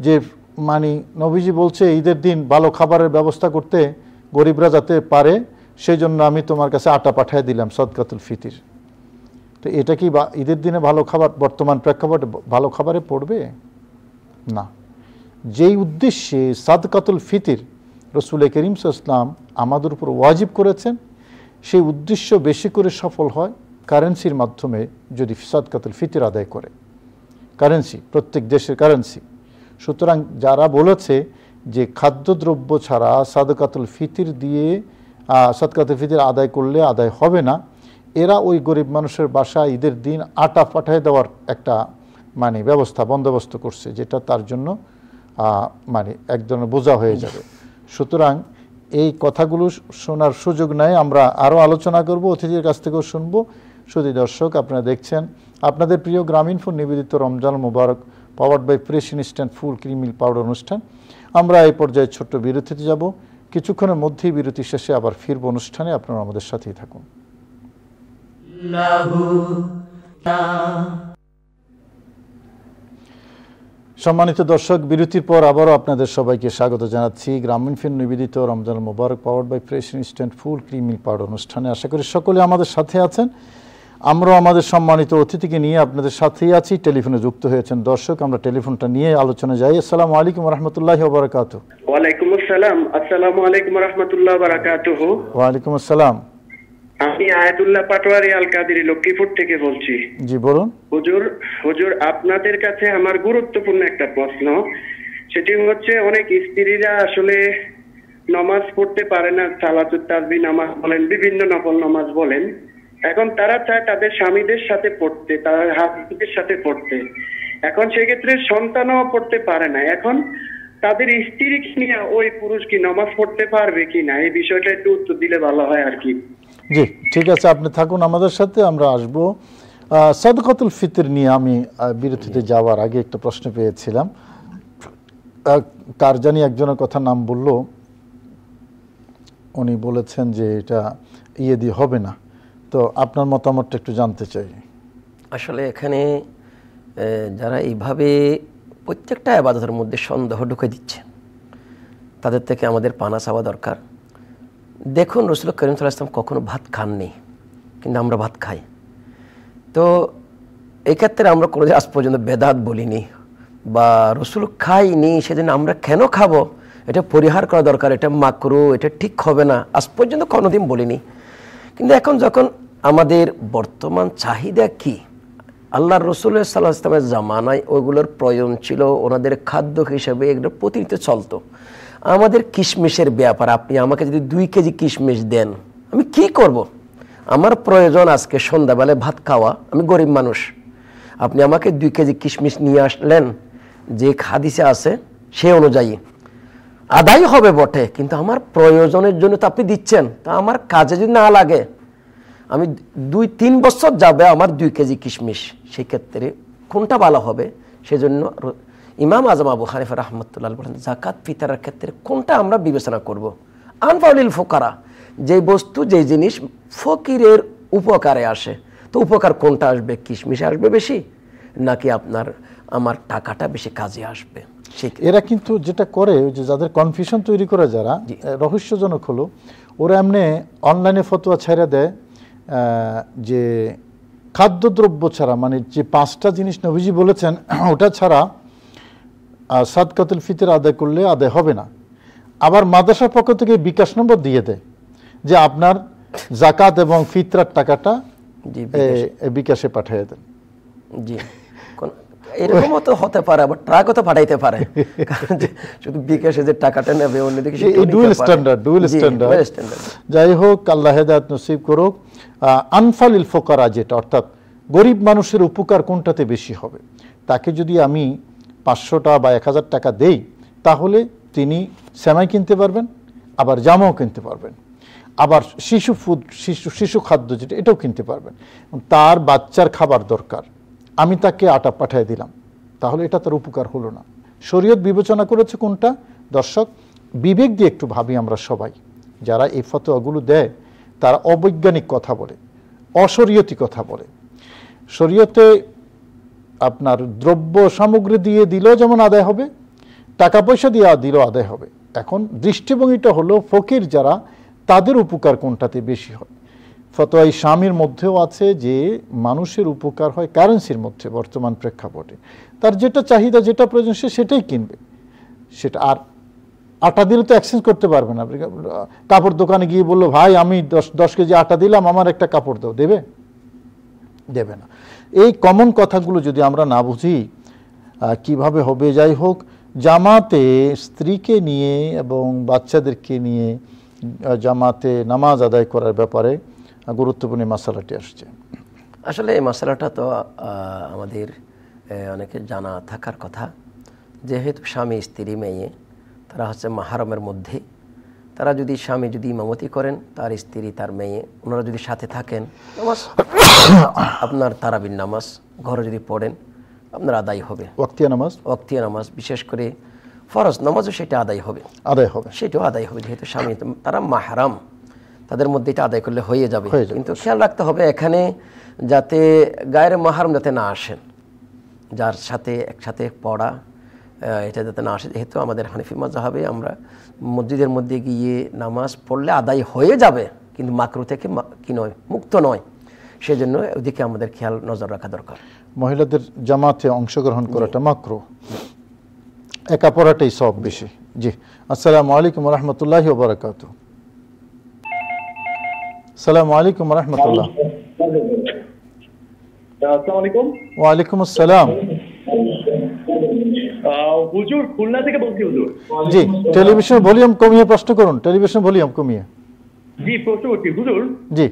যে মানে নবীজি বলছে ঈদের দিন ভালো খাবারের ব্যবস্থা করতে, গরিবরা যাতে পারে, সেই জন্য আমি তোমার কাছে আটা পাঠিয়ে দিলাম সদকাতুল ফিতির। তো এটা কি ঈদের দিনে ভালো খাবার, বর্তমান প্রেক্ষাপটে ভালো খাবারে পড়বে না। যেই উদ্দেশ্যে সাদকাতুল ফিতির রাসূল করিম সাল্লাল্লাহু আলাইহি ওয়াসাল্লাম আমাদের উপর ওয়াজিব করেছেন, সেই উদ্দেশ্য বেশি করে সফল হয় কারেন্সির মাধ্যমে যদি সাদকাতুল ফিতির আদায় করে। কারেন্সি প্রত্যেক দেশের কারেন্সি। সুতরাং যারা বলেছে যে খাদ্যদ্রব্য ছাড়া সাদকাতুল ফিতর দিয়ে সাদকাতুল ফিতর আদায় করলে আদায় হবে না, এরা ওই গরিব মানুষের বাসায় ঈদের দিন আটা পাঠিয়ে দেওয়ার একটা মানে ব্যবস্থা বন্দোবস্ত করছে, যেটা তার জন্য মানে এক ধরনের বোঝা হয়ে যাবে। সুতরাং এই কথাগুলো শোনার সুযোগ নাই, আমরা আরও আলোচনা করব, অতিথির কাছ থেকেও শুনবো। শুধু দর্শক, আপনারা দেখছেন আপনাদের প্রিয় গ্রামীণফোন নিবেদিত Ramzan Mubarak powered by fresh instant full cream milk powder অনুষ্ঠান। আমরা এই পর্যায়ে ছোট্ট বিরতিতে যাব, কিছুক্ষণের মধ্যেই বিরতি শেষে আবার ফিরব অনুষ্ঠানে, আপনারা আমাদের সাথেই থাকুন। সম্মানিত দর্শক, বিরতির পর আবারও আপনাদের সবাইকে স্বাগত জানাচ্ছি গ্রামীণফোন নিবেদিত Ramzan Mubarak powered by fresh instant full cream milk powder অনুষ্ঠানে। আশা করি সকলে আমাদের সাথে আছেন। আমরাও আমাদের সম্মানিত অতিথিকে নিয়ে আপনাদের সাথেই আছি। টেলিফোনে যুক্ত হয়েছেন দর্শক, আমরা টেলিফোনটা নিয়ে আলোচনা যাই। আসসালামু আলাইকুম রহমতুল্লাহি ওয়া বারাকাতুহু। ওয়ালাইকুম আসসালাম। আসসালামু আলাইকুম রহমতুল্লাহ ওয়া বারাকাতুহু। ওয়ালাইকুম আসসালাম। আমি আয়াতুল্লাহ পাটোয়ারি আল কাদেরী লক্ষ্মীপুর থেকে বলছি। জি বলুন। হুজুর আপনাদের কাছে আমার গুরুত্বপূর্ণ একটা প্রশ্ন, সেটি হচ্ছে অনেক স্ত্রীরা আসলে নামাজ পড়তে পারে না, সালাতুত তাসবিহ নামাজ বলেন, বিভিন্ন নফল নামাজ বলেন, এখন তারা চায় তাদের স্বামীদের সাথে পড়তে, তার হাজবেন্ডের সাথে পড়তে, এখন সেক্ষেত্রে সন্তানও পড়তে পারে না, এখন তাদের স্ত্রীকে নিয়ে ওই পুরুষ কি নামাজ পড়তে পারবে কিনা, এই বিষয়টা একটু উত্তর দিলে ভালো হয় আর কি। জি ঠিক আছে, আপনি থাকুন আমাদের সাথে, আমরা আসবো। সাদকাতুল ফিতর নিয়ে আমি বিরতিতে যাওয়ার আগে একটা প্রশ্ন পেয়েছিলাম, কার জানি একজনের কথা নাম বলল, উনি বলেছেন যে এটা দিয়ে হবে না, তো আপনার মতামতটা একটু জানতে চাই। আসলে এখানে যারা এইভাবে প্রত্যেকটা ইবাদতের মধ্যে সন্দেহ ঢুকে দিচ্ছে, তাদের থেকে আমাদের পানা চাওয়া দরকার। দেখুন, রাসূল করিম সাল্লাল্লাহু আলাইহি ওয়াসাল্লাম কখনো ভাত খাননি, কিন্তু আমরা ভাত খাই। তো এই ক্ষেত্রে আমরা কোনো আজ পর্যন্ত বেদাত বলিনি বা রাসূল খাইনি, সেজন্য আমরা কেন খাবো, এটা পরিহার করা দরকার, এটা মাকরু, এটা ঠিক হবে না, আজ পর্যন্ত কোনোদিন বলিনি। কিন্তু এখন যখন আমাদের বর্তমান চাহিদা কি, আল্লাহর রাসূল সাল্লাল্লাহু আলাইহি ওয়াসাল্লামের জামানায় ওইগুলোর প্রয়োজন ছিল, ওনাদের খাদ্য হিসেবে এগুলো প্রতিনিয়ত চলতো। আমাদের কিশমিশের ব্যাপার, আপনি আমাকে যদি 2 কেজি কিশমিশ দেন, আমি কি করব? আমার প্রয়োজন আজকে সন্ধ্যাবেলায় ভাত খাওয়া, আমি গরিব মানুষ, আপনি আমাকে 2 কেজি কিশমিশ নিয়ে আসলেন, যে হাদিসে আছে সে অনুযায়ী আদায় হবে বটে, কিন্তু আমার প্রয়োজনের জন্য তো আপনি দিচ্ছেন, তা আমার কাজে যদি না লাগে, আমি 2-3 বছর যাবে আমার 2 কেজি কিশমিশ, সেক্ষেত্রে কোনটা ভালো হবে? সেজন্য ইমাম আজম আবু হানিফা রাহমাতুল্লাহ বলেন, যাকাত ফিতরের ক্ষেত্রে কোনটা আমরা বিবেচনা করব? আনফাউলিল ফুকারা, যে বস্তু যে জিনিস ফকিরের উপকারে আসে, তো উপকার কোনটা আসবে? কিশমিশ আসবে বেশি, নাকি আমার টাকাটা বেশি কাজে আসবে? এরা কিন্তু যেটা করে, যে যাদের কনফিউশন তৈরি করে, যারা রহস্যজনক হলো, ওরা এমনি অনলাইনে ফতোয়া ছেড়ে দেয় যে খাদ্যদ্রব্য ছাড়া, মানে যে 5টা জিনিস নবীজি বলেছেন ওটা ছাড়া সাদকাতুল ফিতর আদায় করলে আদায় হবে না। আবার মাদ্রাসার পক্ষ থেকে বিকাশ নম্বর দিয়ে দেয় যে আপনার যাকাত এবং ফিতরার টাকাটা বিকাশে পাঠিয়ে দেন। জি, এরকমও তো হতে পারে, আবার ট্রাকও তো পাঠাইতে পারে, শুধু বিকাশে যে টাকাটা নেবে অন্যদিকে ডুয়াল স্ট্যান্ডার্ড। যাই হোক, আল্লাহ হেদায়েত নসিব করুক। আনফালিল ফুকারা যেটা, অর্থাৎ গরিব মানুষের উপকার কোনটাতে বেশি হবে, তাকে যদি আমি 500টা বা 1000 টাকা দেই, তাহলে তিনি সেমাই কিনতে পারবেন, আবার জামাও কিনতে পারবেন, আবার শিশু খাদ্য যেটা, এটাও কিনতে পারবেন। তার বাচ্চার খাবার দরকার, আমি তাকে আটা পাঠিয়ে দিলাম, তাহলে এটা তার উপকার হলো না। শরীয়ত বিবেচনা করেছে কোনটা? দর্শক, বিবেক দিয়ে একটু ভাবি আমরা সবাই, যারা এই ফতোয়াগুলো দেয় তারা অবৈজ্ঞানিক কথা বলে, অশরীয়তি কথা বলে। শরীয়তে আপনার দ্রব্য সামগ্রী দিয়ে দিলেও যেমন আদায় হবে, টাকা পয়সা দিয়ে দিলেও আদায় হবে। এখন দৃষ্টিভঙ্গিটা হলো ফকির যারা, তাদের উপকার কোনটাতে বেশি হয়। ফতোয়া স্বামীর মধ্যেও আছে যে মানুষের উপকার হয় কারেন্সির মধ্যে, বর্তমান প্রেক্ষাপটে তার যেটা চাহিদা, যেটা প্রয়োজন, সে সেটাই কিনবে। সেটা আর আটা দিলে তো এক্সচেঞ্জ করতে পারবে না। কাপড় দোকানে গিয়ে বললো, ভাই আমি 10 কেজি আটা দিলাম, আমার একটা কাপড় দাও, দেবে না। এই কমন কথাগুলো যদি আমরা না বুঝি কিভাবে হবে? যাই হোক, জামাতে স্ত্রীকে নিয়ে এবং বাচ্চাদেরকে নিয়ে জামাতে নামাজ আদায় করার ব্যাপারে গুরুত্বপূর্ণ মাসালাটি আসছে। আসলে এই মশলাটা তো আমাদের অনেকে জানা থাকার কথা, যেহেতু স্বামী স্ত্রী মেয়ে তারা হচ্ছে মাহারমের মধ্যে, তারা যদি স্বামী যদি ইমামতি করেন, তার স্ত্রী তার মেয়ে ওনারা যদি সাথে থাকেন, নামাজ আপনার তারাবির নামাজ ঘরে যদি পড়েন আপনার আদায় হবে। ওয়াক্তিয়া নামাজ, ওয়াক্তিয়া নামাজ বিশেষ করে ফরজ নামাজও সেটা আদায় হবে, সেটাও আদায় হবে, যেহেতু স্বামী তারা মাহারাম, তাদের মধ্যে এটা আদায় করলে হয়ে যাবে। কিন্তু খেয়াল রাখতে হবে এখানে যাতে গায়ের মাহারাম যাতে না আসেন, যার সাথে একসাথে পড়া এটা যাতে না আসে। যেহেতু আমাদের হানিফি মাযহাবে আমরা মসজিদের মধ্যে গিয়ে নামাজ পড়লে আদায় হয়ে যাবে, কিন্তু মাকরু থেকে কি নয়, মুক্ত নয়, সেজন্য ওদিকে আমাদের খেয়াল নজর রাখা দরকার। মহিলাদের জামাতে অংশগ্রহণ করাটা মাকরু, একা পড়াটাই সব বেশি। জি, আসসালামু আলাইকুম ওয়া রাহমাতুল্লাহি ওয়া বারাকাতুহু। আসসালামু আলাইকুম ওয়া রাহমাতুল্লাহ। আসসালামু আলাইকুম। ওয়া আলাইকুম আসসালাম। হুজুর খুলনা থেকে বলছি হুজুর। জি, টেলিভিশন ভলিউম কমিয়ে প্রশ্ন করুন, টেলিভিশন ভলিউম কমিয়ে। জি, প্রশ্ন করছি হুজুর। জি,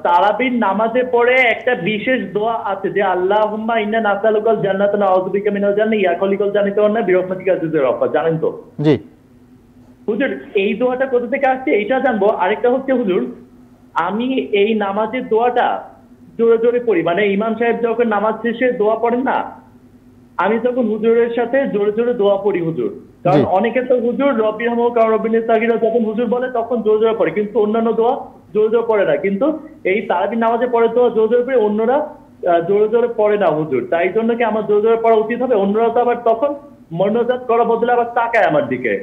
তারাবির নামাজে পড়ে একটা বিশেষ দোয়া আছে যে আল্লাহুম্মা ইন্না নাসআলুকাল জান্নাতা ওয়া আউযু বিকা মিনাল জান্নাতি ইয়া খলিকাল জান্নাতি ওয়া না বিরহমাতিকা আযিজুর রাব্বা, জানেন তো? জি হুজুর, এই দোয়াটা কোথা থেকে আসছে এটা জানবো। আরেকটা হচ্ছে হুজুর, আমি এই নামাজের দোয়াটা জোরে জোরে পড়ি, মানে ইমাম সাহেব যখন নামাজ শেষে দোয়া পড়েন না, আমি তখন হুজুরের সাথে জোরে জোরে দোয়া পড়ি হুজুর। কারণ অনেকে তো হুজুর রব্বি হামহু কামা রাব্বায়ানি সাগীরা যখন হুজুর বলে তখন জোরে জোরে পড়ে, কিন্তু অন্যান্য দোয়া জোরে জোরে পড়ে না। কিন্তু এই তারাবির নামাজে পড়ে দোয়া জোরে জোরে পড়ে, অন্যরা জোরে জোরে পড়ে না হুজুর। তাই জন্য কি আমার জোরে জোরে পড়া উচিত হবে? অন্যরা তো আবার তখন মনোজাত করা বদলে আবার তাকায় আমার দিকে।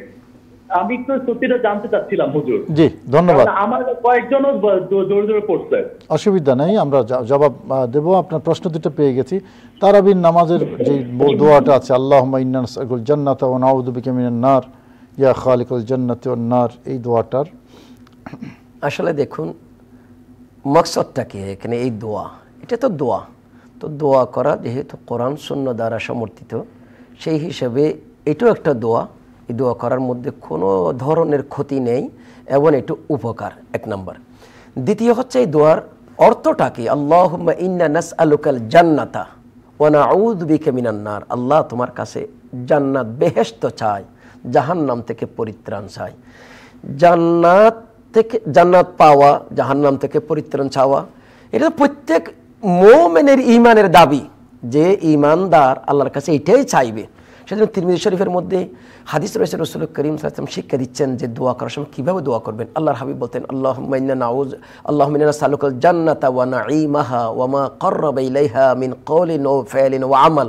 আমি একটু সত্যিটা জানতে চাচ্ছিলাম হুজুর। জি, ধন্যবাদ। আমার কয়েকজনও জোরে জোরে পড়ছে। অসুবিধা নেই, আমরা জবাব দেব। আপনার প্রশ্ন দুটো পেয়ে গেছি। তারাবির নামাজের যে দোয়াটা আছে, আল্লাহুম্মা ইন্না নাসআলুকাল জান্নাতা ওয়া নাউযু বিকা মিনান নার ইয়া খালিকাল জান্নাতি ওয়ান নার, এই দোয়াটার আসলে দেখুন মকসদটা কি এখানে। এই দোয়া, এটা তো দোয়া, তো দোয়া করা যেহেতু কোরআন সুন্নাহ দ্বারা সমর্থিত, সেই হিসেবে এটাও একটা দোয়া। এই দোয়া করার মধ্যে কোনো ধরনের ক্ষতি নেই এবং একটু উপকার, এক নম্বর। দ্বিতীয় হচ্ছে এই দোয়ার অর্থটা কি, আল্লাহুম্মা ইন্না নাসআলুকাল জান্নাতা ওয়া নাউযু বিকা মিনান নার, আল্লাহ তোমার কাছে জান্নাত বেহেশত চাই, জাহান্নাম থেকে পরিত্রাণ চাই। জান্নাত থেকে জান্নাত পাওয়া, জাহান্নাম থেকে পরিত্রাণ চাওয়া, এটা প্রত্যেক মুমিনের ঈমানের দাবি যে ঈমানদার আল্লাহর কাছে এটাই চাইবে। সেজন্য তিরমিজি শরীফের মধ্যে হাদিস রয়েছে, রাসূল করিম সাল্লাল্লাহু আলাইহি ওয়াসাল্লাম শিক্ষা দিচ্ছেন যে দোয়া করার সময় কীভাবে দোয়া করবেন। আল্লাহর হাবিব বলতেন, আল্লাহুম্মা ইন্না নাসআলুকাল জান্নাতা ওয়া নাঈমাহা ওয়া মা ক্বাররাবা ইলাইহা মিন কওলিন ওয়া ফি'লিন ওয়া আমাল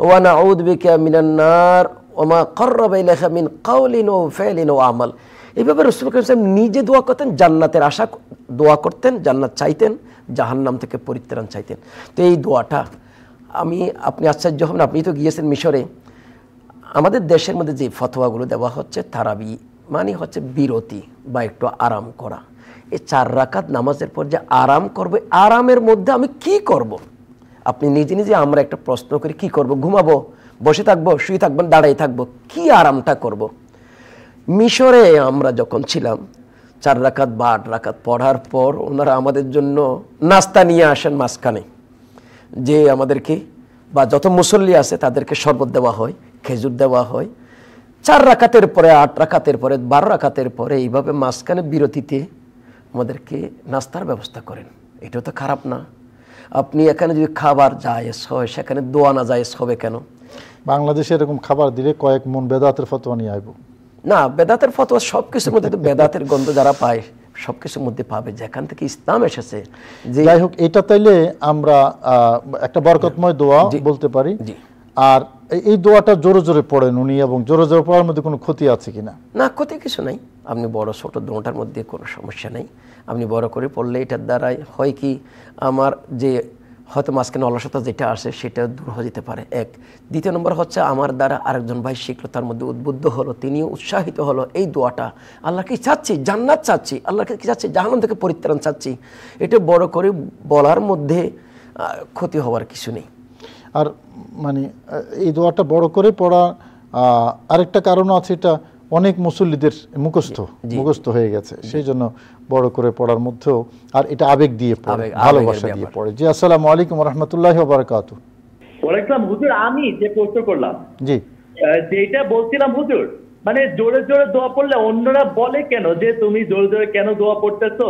ওয়া নাউযু বিকা মিনান নার ওয়া মা ক্বাররাবা ইলাইহা মিন কওলিন ওয়া ফি'লিন ওয়া আমাল। এইভাবে রাসূল করিম সাল্লাল্লাহু আলাইহি ওয়াসাল্লাম নিজে দোয়া করতেন, জান্নাতের আশা দোয়া করতেন, জান্নাত চাইতেন, জাহান্নাম থেকে পরিত্রাণ চাইতেন। তো এই দোয়াটা আপনি আশ্চর্য হবেন, আপনি তো গিয়েছেন মিশরে। আমাদের দেশের মধ্যে যে ফতোয়াগুলো দেওয়া হচ্ছে, তারাবি মানে হচ্ছে বিরতি বা একটু আরাম করা। এই 4 রাকাত নামাজের পর যে আরাম করবে, আরামের মধ্যে আমি কি করব? আপনি নিজে নিজে আমরা একটা প্রশ্ন করি, কি করব? ঘুমাবো, বসে থাকবো, শুয়ে থাকবো, দাঁড়িয়ে থাকবো, কি আরামটা করব? মিশরে আমরা যখন ছিলাম 4 রাকাত বা 8 রাকাত পড়ার পর ওনারা আমাদের জন্য নাস্তা নিয়ে আসেন মাঝখানে, যে আমাদেরকে বা যত মুসল্লি আছে তাদেরকে শরবত দেওয়া হয়, খেজুর দেওয়া হয়। 4 রাকাতের পরে 8 রাকাতের পরে 12 রাকাতের পরে এইভাবে মাঝখানে বিরতিতে আমাদেরকে নাস্তার ব্যবস্থা করেন। এটাও তো খারাপ না। আপনি এখানে যদি খাবার জায়েজ হয়, সেখানে দোয়া না জায়েজ হবে কেন? বাংলাদেশে এরকম খাবার দিলে কয়েক মন বেদাতের ফতোয়া নিয়ে আইব না। বেদাতের ফতোয়া সব কিছুর মধ্যে তো বেদাতের গন্ধ যারা পায় সবকিছুর মধ্যে পাবে, যেখান থেকে ইসলাম এসেছে। যাই হোক, এটা তাইলে আমরা একটা বরকতময় দোয়া বলতে পারি। আর এই দোয়াটা জোরে জোরে পড়েন উনি, এবং জোরে জোরে পড়ার মধ্যে কোনো ক্ষতি আছে কিনা? না, ক্ষতি কিছু নাই। আপনি বড় ছোট দোটার মধ্যে কোনো সমস্যা নেই। আপনি বড় করে পড়লে এটার দ্বারাই হয় কি, আমার যে হয়তো মাঝখানে অলসতা যেটা আসে সেটা দূর হয়ে যেতে পারে, এক। দ্বিতীয় নম্বর হচ্ছে আমার দ্বারা আরেকজন ভাই শিখলো, তার মধ্যে উদ্বুদ্ধ হলো, তিনিও উৎসাহিত হলো। এই দোয়াটা আল্লাহকে চাচ্ছি, জান্নাত চাচ্ছি, আল্লাহকে কি চাচ্ছি, জাহান্নাম থেকে পরিত্রাণ চাচ্ছি। এটা বড় করে বলার মধ্যে ক্ষতি হওয়ার কিছু নেই। আর মানে এই দোয়াটা বড় করে পড়া আরেকটা কারণ আছে, এটা অনেক মুসল্লিদের মুখস্থ হয়ে গেছে, সেই জন্য বড় করে পড়ার মধ্যেও, আর এটা আবেগ দিয়ে পড়ে, ভালোবাসা দিয়ে পড়ে। জি, আসসালামু আলাইকুম ওয়া রাহমাতুল্লাহি ওয়া বারাকাতুহু। ওয়ালাইকুম হুজুর, আমি যে প্রশ্ন করলাম, জি যেটা বলছিলাম হুজুর, মানে জোরে জোরে দোয়া পড়লে অন্যরা বলে কেন যে তুমি জোরে জোরে কেন দোয়া পড়তেছো,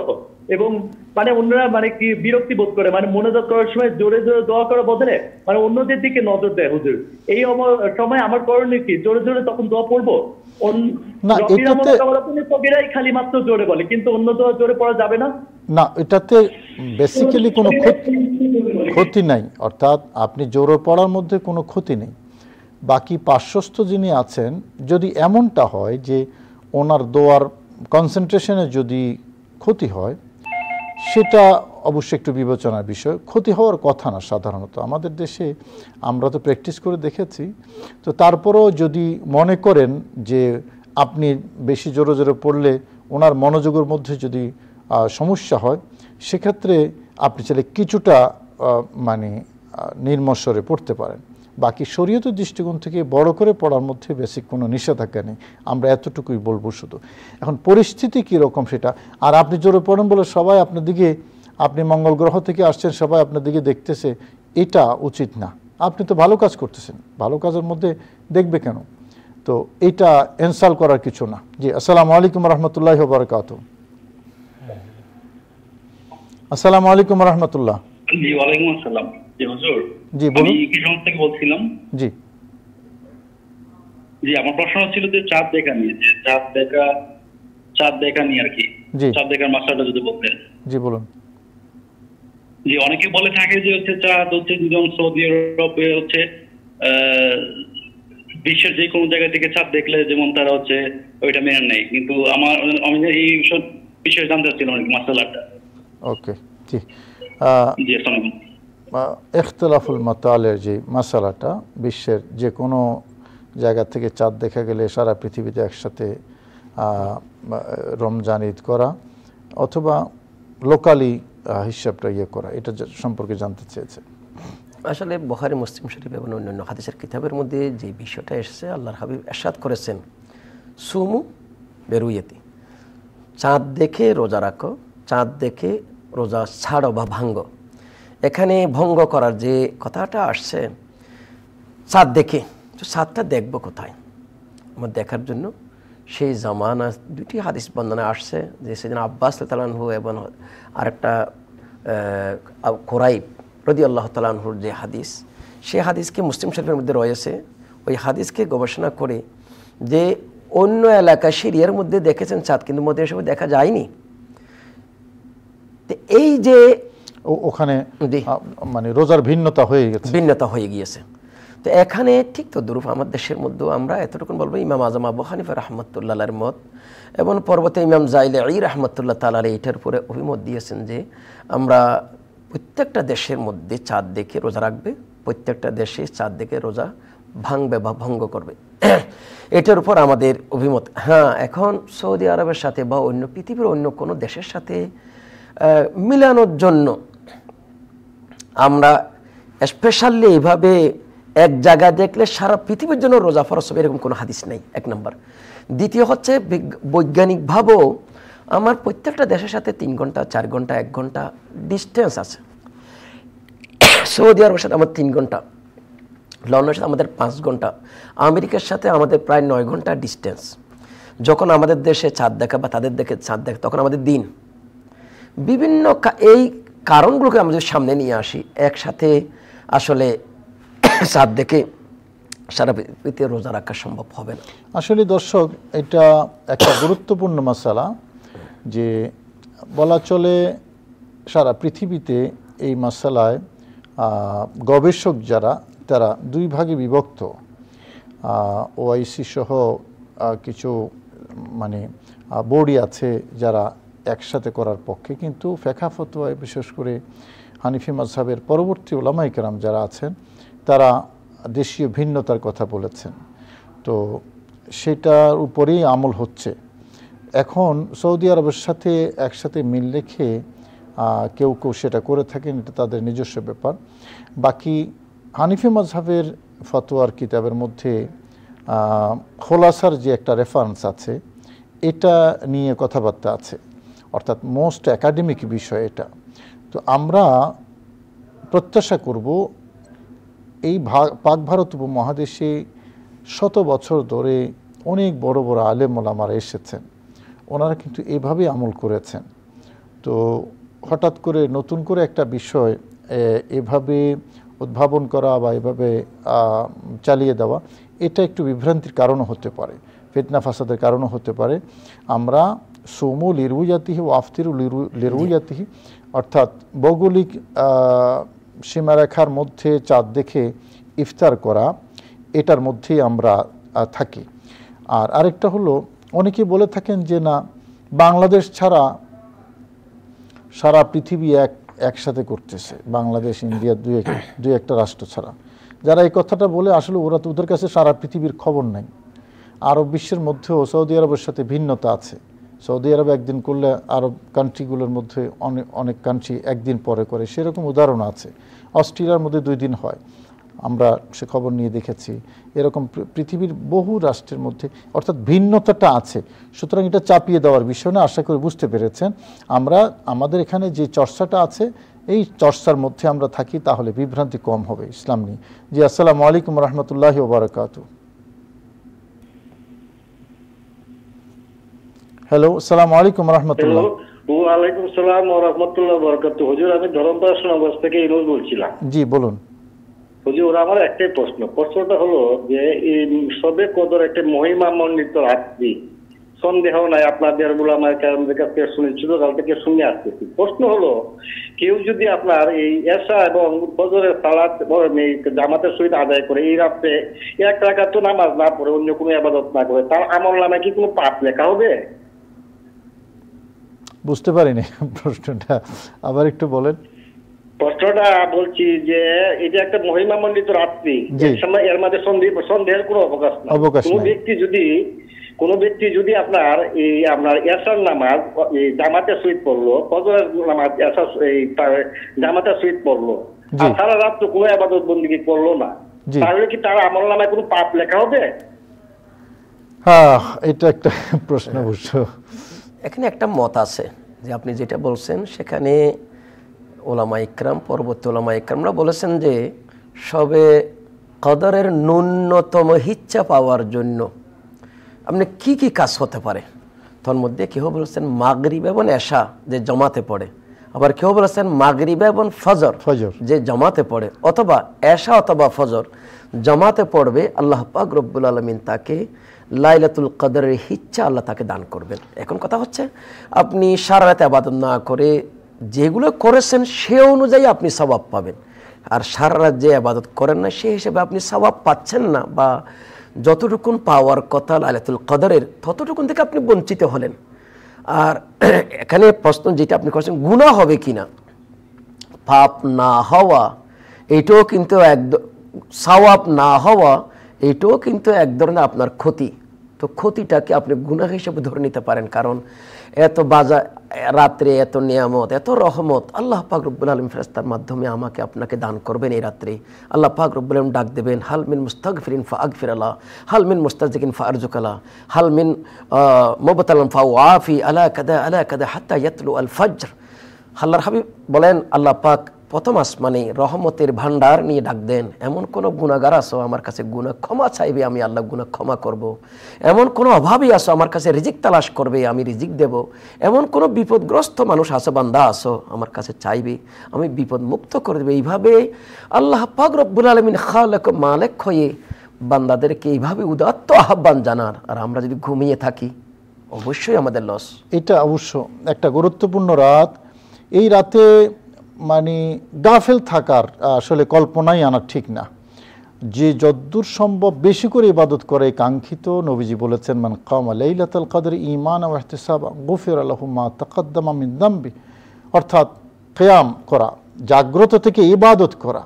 এবং মানে অন্যরা মানে কি বিরক্তি বোধ করে, মানে মনোযোগ করার সময় জোরে জোরে দোয়া করার বদলে মানে অন্যদের দিকে নজর দেয়। হুজুর এই সময় আমার করণীয় কি? জোরে জোরে তখন দোয়া পড়বো? খালি মাত্র জোরে বলে, কিন্তু অন্য দোয়া জোরে পড়া যাবে না? না, এটাতে বেসিক্যালি কোনো ক্ষতি নাই, অর্থাৎ আপনি জোরে পড়ার মধ্যে কোনো ক্ষতি নেই। বাকি পার্শ্বস্থ যিনি আছেন, যদি এমনটা হয় যে ওনার দোয়ার কনসেন্ট্রেশনে যদি ক্ষতি হয়, সেটা অবশ্যই একটু বিবেচনার বিষয়। ক্ষতি হওয়ার কথা না সাধারণত, আমাদের দেশে আমরা তো প্র্যাকটিস করে দেখেছি। তো তারপরেও যদি মনে করেন যে আপনি বেশি জোরে জোরে পড়লে ওনার মনোযোগের মধ্যে যদি সমস্যা হয়, সেক্ষেত্রে আপনি চাইলে কিছুটা মানে নির্মস্বরে পড়তে পারেন। বাকি শরীয়তের দৃষ্টিকোণ থেকে বড় করে পড়ার মধ্যে বেসিক কোনো নিষেধাজ্ঞা নেই, আমরা এতটুকুই বলবো শুধু। এখন পরিস্থিতি কীরকম সেটা, আর আপনি জোরে পড়েন বলে সবাই আপনার দিকে, আপনি মঙ্গল গ্রহ থেকে আসছেন, সবাই আপনার দিকে দেখতেছে, এটা উচিত না। আপনি তো ভালো কাজ করতেছেন, ভালো কাজের মধ্যে দেখবে কেন? তো এটা ইনসাল করার কিছু না। জি, আসসালামু আলাইকুম রহমতুল্লাহি ওয়া বারাকাতুহু। আসসালামু আলাইকুম রহমতুল্লাহ। জি, ওয়ালাইকুম আসসালাম। জি হুজুর, জি বলুন। আমি কিশোর থেকে বলছিলাম। জি জি, আমার প্রশ্ন ছিল যে চাঁদ দেখা নিয়ে, যে চাঁদ দেখা নিয়ে আর কি, চাঁদ দেখার মাসালাটা যদি বলতেন। জি বলুন। জি, অনেকে বলে থাকে যে হচ্ছে চাঁদ হচ্ছে যেমন সৌদি আরবে হচ্ছে বিশ্বের যে কোনো জায়গা থেকে চাঁদ দেখলে যেমন তারা হচ্ছে ওইটা মেনে নেয়, কিন্তু আমি এই বিষয়ে জানতে চাচ্ছিলাম অনেক মাসালাটা। ওকে, জি। জি, আসসালামু আলাইকুম। ইখতিলাফুল মাতালের যে মাসালাটা, বিশ্বের যে কোনো জায়গা থেকে চাঁদ দেখা গেলে সারা পৃথিবীতে একসাথে রমজান ঈদ করা অথবা লোকালি হিসাবটা করা, এটা সম্পর্কে জানতে চেয়েছে। আসলে বুখারী, মুসলিম শরীফ এবং অন্যান্য হাদিসের কিতাবের মধ্যে যে বিষয়টা এসেছে, আল্লাহর হাবিব ইরশাদ করেছেন, সুমু বেরুয়েতি, চাঁদ দেখে রোজা রাখো, চাঁদ দেখে রোজা ছাড়ো বা ভাঙ্গো। এখানে ভঙ্গ করার যে কথাটা আসছে, চাঁদ দেখে, তো চাঁদটা দেখবো কোথায়? আমার দেখার জন্য সেই জামানা দুটি হাদিস বর্ণনা আসছে, যে সেদিন আব্বাস রাদিয়াল্লাহু আনহু এবং আরেকটা কুরাইব রাদিয়াল্লাহু তাআলা আনহুর যে হাদিস, সেই হাদিসকে মুসলিম শরীফের মধ্যে রয়েছে। ওই হাদিসকে গবেষণা করে যে অন্য এলাকা সিরিয়ার মধ্যে দেখেছেন চাঁদ, কিন্তু মধ্যে এসব দেখা যায়নি। এই যে ওখানে মানে রোজার ভিন্নতা হয়ে গিয়েছে। তো এখানে ঠিক তো দুরূপ আমার দেশের মধ্যেও আমরা এতটুকু বলবো, ইমাম আজম আবু হানিফা রাহমাতুল্লাহর মত এবং পরবর্তী ইমাম জাইলাই রাহমাতুল্লাহ তাআলা এটার উপরে অভিমত দিয়েছেন যে আমরা প্রত্যেকটা দেশের মধ্যে চাঁদ দেখে রোজা রাখবে, প্রত্যেকটা দেশে চাঁদ দেখে রোজা ভাঙবে বা ভঙ্গ করবে, এটার উপর আমাদের অভিমত। হ্যাঁ, এখন সৌদি আরবের সাথে বা অন্য পৃথিবীর অন্য কোনো দেশের সাথে মিলানোর জন্য আমরা স্পেশালি এইভাবে এক জায়গা দেখলে সারা পৃথিবীর জন্য রোজা ফরজ হবে এরকম কোনো হাদিস নেই, এক নম্বর। দ্বিতীয় হচ্ছে বৈজ্ঞানিকভাবেও আমার প্রত্যেকটা দেশের সাথে 3 ঘন্টা 4 ঘন্টা 1 ঘন্টা ডিস্টেন্স আছে। সৌদি আরবের সাথে আমার 3 ঘন্টা, লন্ডনের সাথে আমাদের 5 ঘন্টা, আমেরিকার সাথে আমাদের প্রায় 9 ঘন্টা ডিস্টেন্স। যখন আমাদের দেশে চাঁদ দেখা বা তাদের দেখে চাঁদ দেখা, তখন আমাদের দিন। বিভিন্ন এই কারণগুলোকে আমরা যদি সামনে নিয়ে আসি, একসাথে আসলে চাঁদ দেখে সারা পৃথিবীতে রোজা রাখা সম্ভব হবে না। আসলে দর্শক, এটা একটা গুরুত্বপূর্ণ মাসালা, যে বলা চলে সারা পৃথিবীতে এই মাসালায় গবেষক যারা, তারা 2 ভাগে বিভক্ত। ওআইসি সহ কিছু মানে বোর্ডই আছে যারা একসাথে করার পক্ষে, কিন্তু ফিকহ ফতোয়ায় বিশেষ করে হানিফি মাযহাবের পরবর্তী উলামায়ে কেরাম যারা আছেন, তারা দেশীয় ভিন্নতার কথা বলেছেন। তো সেটার উপরেই আমল হচ্ছে। এখন সৌদি আরবের সাথে একসাথে মিল রেখে কেউ কেউ সেটা করে থাকেন, এটা তাদের নিজস্ব ব্যাপার। বাকি হানিফি মাজহাবের ফতোয়ার কিতাবের মধ্যে খোলাসার যে একটা রেফারেন্স আছে, এটা নিয়ে কথাবার্তা আছে, অর্থাৎ মোস্ট একাডেমিক বিষয় এটা। তো আমরা প্রত্যাশা করব এই পাক ভারত উপমহাদেশে শত বছর ধরে অনেক বড় বড় আলেম ওলামারা এসেছেন, ওনারা কিন্তু এভাবেই আমল করেছেন। তো হঠাৎ করে নতুন করে একটা বিষয় এভাবে উদ্ভাবন করা বা এভাবে চালিয়ে দেওয়া, এটা একটু বিভ্রান্তির কারণও হতে পারে, ফিতনা ফাসাদের কারণও হতে পারে। আমরা সুমু লিরুয়াতিহি ও আফতিরু লিরুয়াতিহি, অর্থাৎ ভৌগোলিক সীমারেখার মধ্যে চাঁদ দেখে ইফতার করা, এটার মধ্যেই আমরা থাকি। আর আরেকটা হলো, অনেকে বলে থাকেন যে না, বাংলাদেশ ছাড়া সারা পৃথিবী একসাথে করতেছে, বাংলাদেশ ইন্ডিয়া দুই একটা রাষ্ট্র ছাড়া। যারা এই কথাটা বলে, আসলে ওরা তো, ওদের কাছে সারা পৃথিবীর খবর নাই। আরব বিশ্বের মধ্যেও সৌদি আরবের সাথে ভিন্নতা আছে। সৌদি আরব একদিন করলে আরব কান্ট্রিগুলোর মধ্যে অনেক কান্ট্রি একদিন পরে করে, সেরকম উদাহরণ আছে। অস্ট্রেলিয়ার মধ্যে 2 দিন হয়, আমরা সে খবর নিয়ে দেখেছি। এরকম পৃথিবীর বহু রাষ্ট্রের মধ্যে, অর্থাৎ ভিন্নতাটা আছে। সুতরাং এটা চাপিয়ে দেওয়ার বিষয় না, আশা করি বুঝতে পেরেছেন। আমরা আমাদের এখানে যে চর্চাটা আছে, এই চর্চার মধ্যে আমরা থাকি, তাহলে বিভ্রান্তি কম হবে ইসলাম নিয়ে। জি, আসসালামু আলাইকুম রহমতুল্লাহি ওয়া বারাকাতুহু। হ্যালো, আসসালামু আলাইকুম রহমতুল্লাহ। ওয়ালাইকুম আসসালাম ওয়া রাহমাতুল্লাহি ওয়া বারাকাতুহু। হুজুর, আমি ধরমপাড়া সোনাগঞ্জ থেকে ইরোজ বলছিলাম। জি, বলুন। হুজুর, আমার একটাই প্রশ্নটা হলো যে সবে কদর একটা মহিমামণ্ডিত রাত্রি, সন্দেহ নাই আপনাদের উলামায়ে কেরামদের কাছে শুনেছি, কাল থেকে শুনে আসতেছি। প্রশ্ন হলো, কেউ যদি আপনার এই এশা এবং ফজরের সালাত জামাতের সহিত আদায় করে এই রাতে 1 রাকাত নামাজ না পড়ে, অন্য কোনো ইবাদত না করে, তার আমলনামায় কি কোনো পাপ লেখা হবে? বুঝতে পারিনি প্রশ্নটা, আবার একটু বলেন। প্রশ্নটা বলছি যে এটা একটা মহিমামণ্ডিত রাত্রি, এর মধ্যে সন্দেহের কোনো অবকাশ নেই। কোনো ব্যক্তি যদি আপনার এশার নামাজ জামাতের সহিত পড়লো, ফজরের নামাজ জামাতের সহিত পড়লো, আর সারা রাত তো কোনো ইবাদত বন্দেগী করলো না, তাহলে কি তার আমলনামায় কোনো পাপ লেখা হবে? হ্যাঁ, এটা একটা প্রশ্ন অবশ্য। এখানে একটা মত আছে যে আপনি যেটা বলছেন, সেখানে ওলামা ইকরাম, পরবর্তী ওলামা ইকরামরা বলেছেন যে সবে কদরের ন্যূনতম হিচ্ছা পাওয়ার জন্য আপনি কি কি কাজ হতে পারে। তার মধ্যে কেউ বলেছেন মাগরিব এবং এশা যে জমাতে পড়ে, আবার কেউ বলেছেন মাগরিব এবং ফজর যে জমাতে পড়ে, অথবা এশা অথবা ফজর জমাতে পড়বে, আল্লাহ পাক রব্বুল আলামিন তাকে লাইলাতুল কদরের হিচ্ছা আল্লাহ তাকে দান করবেন। এখন কথা হচ্ছে, আপনি সারা রাতে ইবাদত না করে যেগুলো করেছেন সে অনুযায়ী আপনি সওয়াব পাবেন, আর সারা রাত যে ইবাদত করেন না সে হিসেবে আপনি সওয়াব পাচ্ছেন না, বা যতটুকুন পাওয়ার কথা লাইলাতুল কদরের ততটুকুন থেকে আপনি বঞ্চিত হলেন। আর এখানে প্রশ্ন যেটা আপনি করছেন, গুনাহ হবে কিনা, পাপ না হওয়া এটাও কিন্তু সওয়াব না হওয়া এটাও কিন্তু এক ধরনের আপনার ক্ষতি। তো ক্ষতিটাকে আপনি গুনাহ হিসেবে ধরে নিতে পারেন, কারণ এত রাত্রে এত নিয়ামত, এত রহমত আল্লাহ পাক রব্বুল আলামিন ফেরেশতার মাধ্যমে আমাকে আপনাকে দান করবেন। এই রাত্রে আল্লাহ পাক রব্বুল আলামিন ডাক দেবেন, হাল মিন মুস্তাগফিরিন ফাগফিরালা, হাল মিন মুস্তাজিকিন ফারজুকালা, হাল মিন মুবতালান ফাওয়াফি, আলা কাদা হাত্তা ইয়াতলু আল ফজর। আল্লাহর হাবিব বলেন, আল্লাহ পাক প্রথম আসমানে রহমতের ভান্ডার নিয়ে ডাক দেন, এমন কোনো গুনাহগার আসো আমার কাছে গুনাহ ক্ষমা চাইবে, আমি আল্লাহ গুনাহ ক্ষমা করব। এমন কোনো অভাবী আসো আমার কাছে রিজিক তালাশ করবে, আমি রিজিক দেব। এমন কোনো বিপদগ্রস্ত মানুষ আসো, বান্দা আসো আমার কাছে চাইবে, আমি বিপদ মুক্ত করে দেবে। এইভাবে আল্লাহ পাক রব্বুল আলামিন খালেক মালিক হয়ে বান্দাদেরকে এইভাবে উদাত্ত আহ্বান জানার। আর আমরা যদি ঘুমিয়ে থাকি অবশ্যই আমাদের লস। এটা অবশ্য একটা গুরুত্বপূর্ণ রাত। এই রাতে মানে গাফেল থাকার আসলে কল্পনাই আনা ঠিক না। যে যদ্দূর সম্ভব বেশি করে ইবাদত করে কাঙ্ক্ষিত, নবীজি বলেছেন, মান কামা লাইলাতুল কদর ঈমানান ওয়া ইহতিসাবান গুফিরা লাহু মা তাকাদ্দামা মিন যামবি, অর্থাৎ কিয়াম করা, জাগ্রত থেকে ইবাদত করা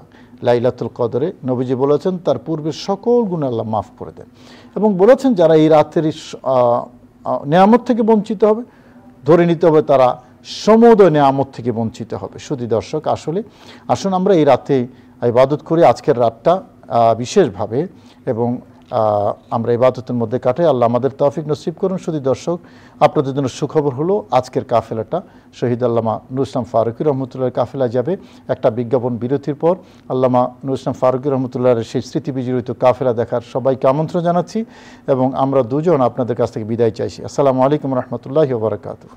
লাইলাতুল কদরে, নবীজি বলেছেন তার পূর্বের সকল গুনাহ আল্লাহ মাফ করে দেন। এবং বলেছেন যারা এই রাতের নিয়ামত থেকে বঞ্চিত হবে, ধরে নিতে হবে তারা সমুদয় নিয়ামত থেকে বঞ্চিত হবে। শুধু দর্শক, আসলে আসুন আমরা এই রাতে ইবাদত করি আজকের রাতটা বিশেষভাবে, এবং আমরা ইবাদতের মধ্যে কাটাই। আল্লাহ আমাদের তৌফিক নসিব করুন। শুধু দর্শক, আপনাদের জন্য সুখবর হলো আজকের কাফেলাটা শহীদ আল্লামা নুরুল ইসলাম ফারুকী রহমতুল্লাহর কাফেলা যাবে। একটা বিজ্ঞাপন বিরতির পর আল্লামা নুরুল ইসলাম ফারুকী রহমতুল্লাহর সেই স্মৃতি বিজড়িত কাফেলা দেখার সবাইকে আমন্ত্রণ জানাচ্ছি, এবং আমরা দুজন আপনাদের কাছ থেকে বিদায় চাইছি। আসসালামু আলাইকুম রহমতুল্লাহি ওয়া বারাকাতুহু।